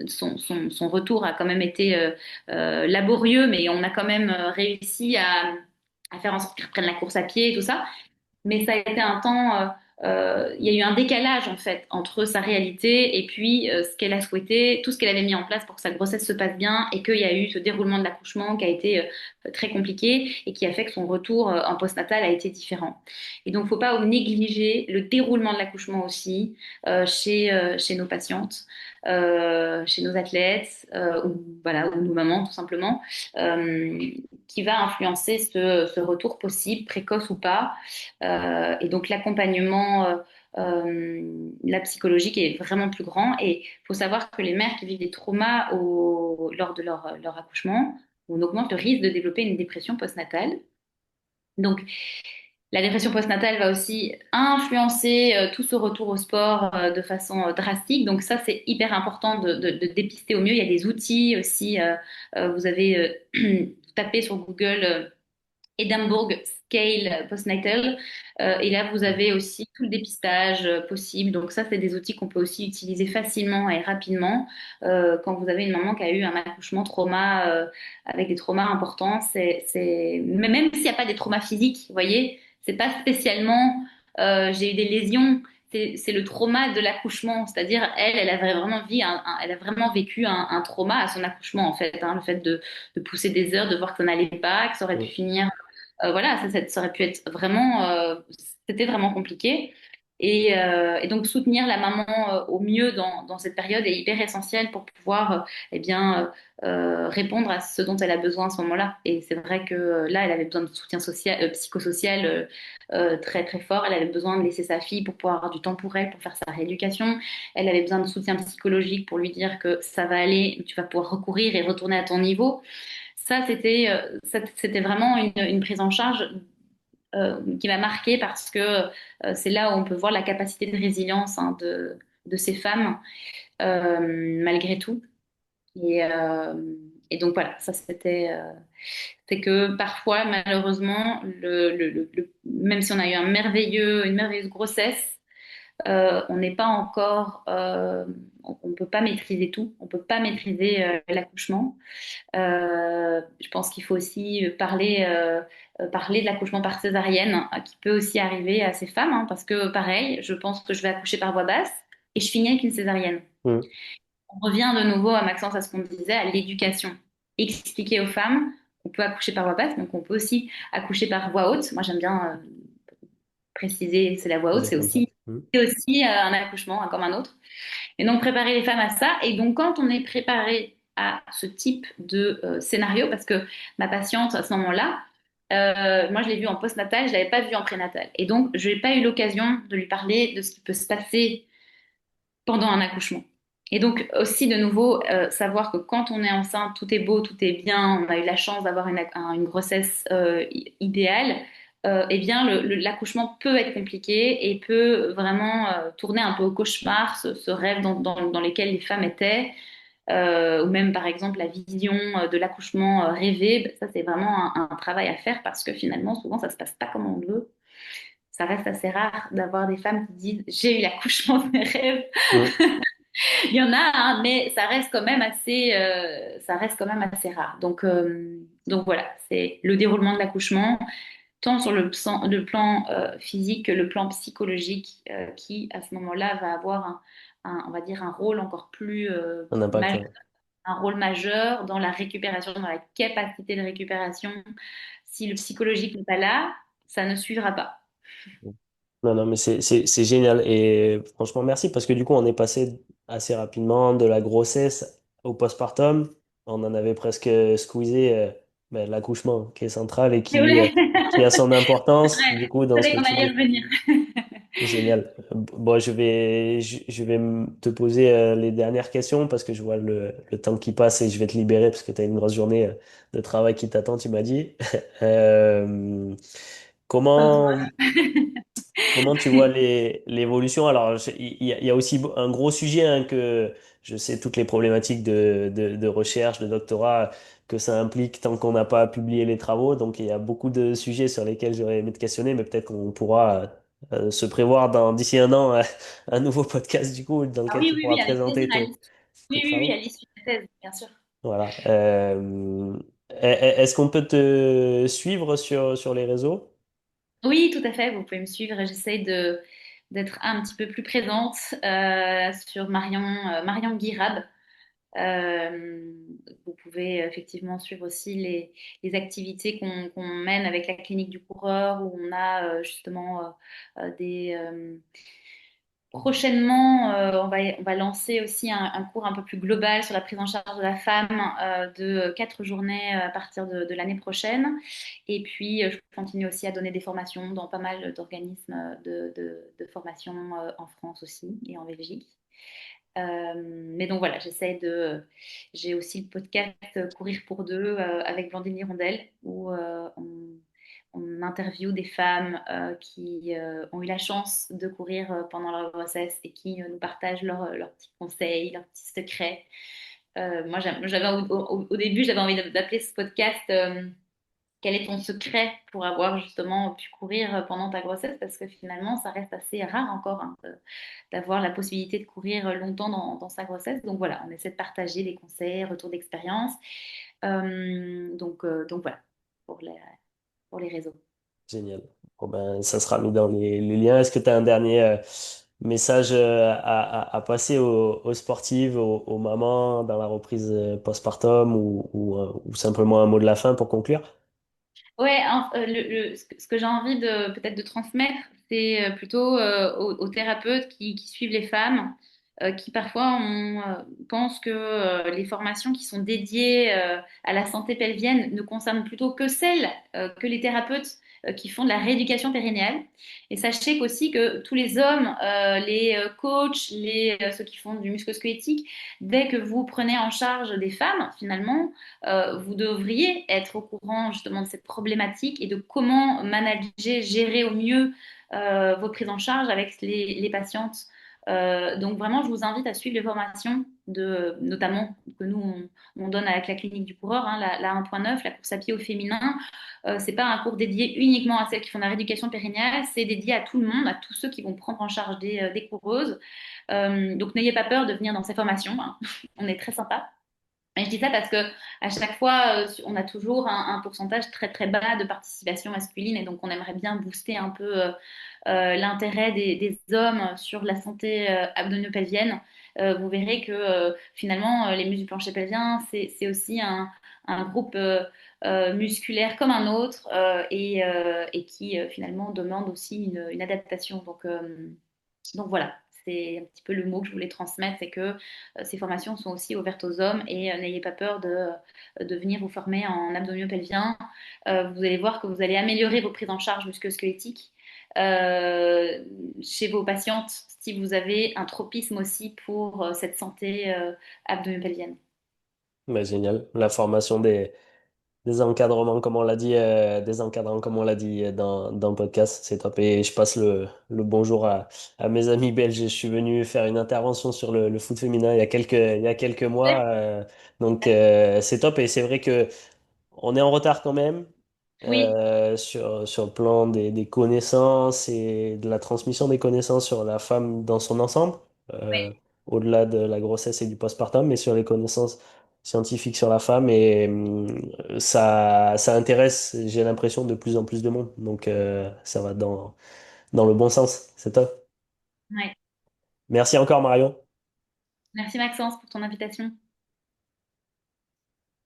son retour a quand même été laborieux, mais on a quand même réussi à faire en sorte qu'ils reprennent la course à pied et tout ça. Mais ça a été un temps, il y a eu un décalage en fait entre sa réalité et puis ce qu'elle a souhaité, tout ce qu'elle avait mis en place pour que sa grossesse se passe bien et qu'il y a eu ce déroulement de l'accouchement qui a été très compliqué et qui a fait que son retour en postnatal a été différent. Et donc, il ne faut pas négliger le déroulement de l'accouchement aussi chez nos patientes, chez nos athlètes ou, voilà, ou nos mamans tout simplement, euh, qui va influencer ce retour possible, précoce ou pas. Et donc l'accompagnement, la psychologique est vraiment plus grand. Et il faut savoir que les mères qui vivent des traumas lors de leur accouchement, on augmente le risque de développer une dépression postnatale. Donc la dépression postnatale va aussi influencer tout ce retour au sport de façon drastique. Donc ça, c'est hyper important de dépister au mieux. Il y a des outils aussi. Vous avez tapé sur Google Edinburgh Scale Postnatal. Et là, vous avez aussi tout le dépistage possible. Donc ça, c'est des outils qu'on peut aussi utiliser facilement et rapidement quand vous avez une maman qui a eu un accouchement trauma avec des traumas importants. Mais même s'il n'y a pas des traumas physiques, vous voyez, c'est pas spécialement j'ai eu des lésions. C'est le trauma de l'accouchement, c'est-à-dire elle avait vraiment elle a vraiment vécu un trauma à son accouchement en fait, hein, le fait de pousser des heures, de voir que ça n'allait pas, que ça aurait pu Mm. finir voilà, ça aurait pu être vraiment, c'était vraiment compliqué. Et donc soutenir la maman au mieux dans cette période est hyper essentiel pour pouvoir, eh bien, répondre à ce dont elle a besoin à ce moment-là. Et c'est vrai que là, elle avait besoin de soutien social, psychosocial très très fort. Elle avait besoin de laisser sa fille pour pouvoir avoir du temps pour elle, pour faire sa rééducation. Elle avait besoin de soutien psychologique pour lui dire que ça va aller, tu vas pouvoir recourir et retourner à ton niveau. C'était vraiment une prise en charge qui m'a marquée parce que c'est là où on peut voir la capacité de résilience hein, de ces femmes malgré tout. Et, euh, et donc voilà, ça c'était, c'est que parfois malheureusement, même si on a eu une merveilleuse grossesse, on n'est pas encore, on peut pas maîtriser tout, on peut pas maîtriser l'accouchement. Je pense qu'il faut aussi parler de l'accouchement par césarienne, qui peut aussi arriver à ces femmes, hein, parce que pareil, je pense que je vais accoucher par voie basse et je finis avec une césarienne. Mm. On revient de nouveau à Maxence à ce qu'on disait, à l'éducation. Expliquer aux femmes qu'on peut accoucher par voie basse, donc on peut aussi accoucher par voie haute. Moi, j'aime bien préciser, c'est la voie haute, C'est comme ça. Mm. c'est aussi un accouchement hein, comme un autre. Et donc préparer les femmes à ça. Et donc quand on est préparé à ce type de scénario, parce que ma patiente à ce moment-là, moi je l'ai vue en postnatal, je l'avais pas vue en prénatal. Et donc je n'ai pas eu l'occasion de lui parler de ce qui peut se passer pendant un accouchement. Et donc aussi de nouveau savoir que quand on est enceinte, tout est beau, tout est bien, on a eu la chance d'avoir une grossesse idéale. Eh bien, l'accouchement peut être compliqué et peut vraiment tourner un peu au cauchemar, ce rêve dans lequel les femmes étaient, ou même par exemple la vision de l'accouchement rêvé. Ben, ça, c'est vraiment un travail à faire parce que finalement, souvent, ça se passe pas comme on le veut. Ça reste assez rare d'avoir des femmes qui disent j'ai eu l'accouchement de mes rêves. Mm. Il y en a, hein, mais ça reste quand même assez rare. Donc voilà, c'est le déroulement de l'accouchement, tant sur le plan physique que le plan psychologique, qui à ce moment-là va avoir on va dire un rôle encore plus Un impact, ouais. un rôle majeur dans la récupération, dans la capacité de récupération. Si le psychologique n'est pas là, ça ne suivra pas. Non, non, mais c'est génial. Et franchement, merci parce que du coup, on est passé assez rapidement de la grossesse au postpartum. On en avait presque squeezé ben, l'accouchement qui est central et C'est vrai. qui a son importance, Ouais, du coup, je dans ce savais que qu'on tu allait y dis. revenir. Génial. Bon, je vais te poser les dernières questions parce que je vois le temps qui passe et je vais te libérer parce que tu as une grosse journée de travail qui t'attend, tu m'as dit. Euh, comment, Comment tu vois l'évolution? Alors, il y a aussi un gros sujet hein, que je sais toutes les problématiques de recherche, de doctorat que ça implique tant qu'on n'a pas publié les travaux. Donc, il y a beaucoup de sujets sur lesquels j'aurais aimé te questionner, mais peut-être qu'on pourra se prévoir d'ici un an un nouveau podcast du coup dans Ah lequel oui, tu oui, pourras oui, avec présenter plaisir, Alice. tes Oui, oui, oui, travaux. Alice, suite à thèse, bien sûr. Voilà. Est-ce qu'on peut te suivre sur les réseaux? Oui, tout à fait, vous pouvez me suivre. J'essaie d'être un petit peu plus présente sur Marion Guirab. Euh, Vous pouvez effectivement suivre aussi les activités qu'on mène avec la clinique du coureur, où on a justement des prochainement, on va lancer aussi un cours un peu plus global sur la prise en charge de la femme de 4 journées à partir de l'année prochaine. Et puis, je continue aussi à donner des formations dans pas mal d'organismes de formation en France aussi et en Belgique. Mais donc voilà, j'ai aussi le podcast Courir pour deux avec Blandine Hirondelle où on interviewe des femmes qui ont eu la chance de courir pendant leur grossesse et qui nous partagent leurs petits conseils, leurs petits secrets. Moi, au début, j'avais envie d'appeler ce podcast quel est ton secret pour avoir justement pu courir pendant ta grossesse? Parce que finalement, ça reste assez rare encore hein, d'avoir la possibilité de courir longtemps dans sa grossesse. Donc voilà, on essaie de partager des conseils, retours d'expérience. Donc voilà, pour pour les réseaux. Génial. Bon ben, ça sera mis dans les liens. Est-ce que tu as un dernier message à passer aux sportives, aux mamans dans la reprise postpartum ou simplement un mot de la fin pour conclure? Ouais, ce que j'ai envie de peut-être de transmettre, c'est plutôt aux thérapeutes qui suivent les femmes, qui parfois pensent que les formations qui sont dédiées à la santé pelvienne ne concernent plutôt que celles que les thérapeutes. qui font de la rééducation périnéale. Et sachez qu'aussi que tous les hommes, les coachs, ceux qui font du musculo-squelettique, dès que vous prenez en charge des femmes, finalement, vous devriez être au courant justement de cette problématique et de comment manager, gérer au mieux vos prises en charge avec les patientes. Donc vraiment, je vous invite à suivre les formations notamment que nous on donne avec la clinique du coureur, hein, la 1.9, la course à pied au féminin. C'est pas un cours dédié uniquement à celles qui font de la rééducation périnéale, c'est dédié à tout le monde, à tous ceux qui vont prendre en charge des coureuses. Donc n'ayez pas peur de venir dans ces formations, hein. On est très sympa. Et je dis ça parce que à chaque fois, on a toujours un pourcentage très très bas de participation masculine et donc on aimerait bien booster un peu l'intérêt des hommes sur la santé abdominopelvienne. Vous verrez que finalement, les muscles du plancher pelvien, c'est aussi un groupe musculaire comme un autre et qui finalement demande aussi une adaptation. Donc voilà, c'est un petit peu le mot que je voulais transmettre, c'est que ces formations sont aussi ouvertes aux hommes et n'ayez pas peur de venir vous former en abdominopelvien. Vous allez voir que vous allez améliorer vos prises en charge musculo-squelettiques euh, chez vos patientes si vous avez un tropisme aussi pour cette santé abdominopelvienne. Bah, génial. La formation des encadrements, comme on l'a dit, des encadrants, comme on l'a dit dans le podcast, c'est top. Et je passe le bonjour à mes amis belges. Je suis venu faire une intervention sur le foot féminin il y a quelques mois. C'est top. Et c'est vrai que on est en retard quand même Oui, sur le plan des connaissances et de la transmission des connaissances sur la femme dans son ensemble, euh, oui, au-delà de la grossesse et du postpartum, mais sur les connaissances scientifiques sur la femme. Et ça intéresse, j'ai l'impression, de plus en plus de monde. Donc ça va dans le bon sens. C'est top. oui. Merci encore, Mario. Merci Maxence pour ton invitation.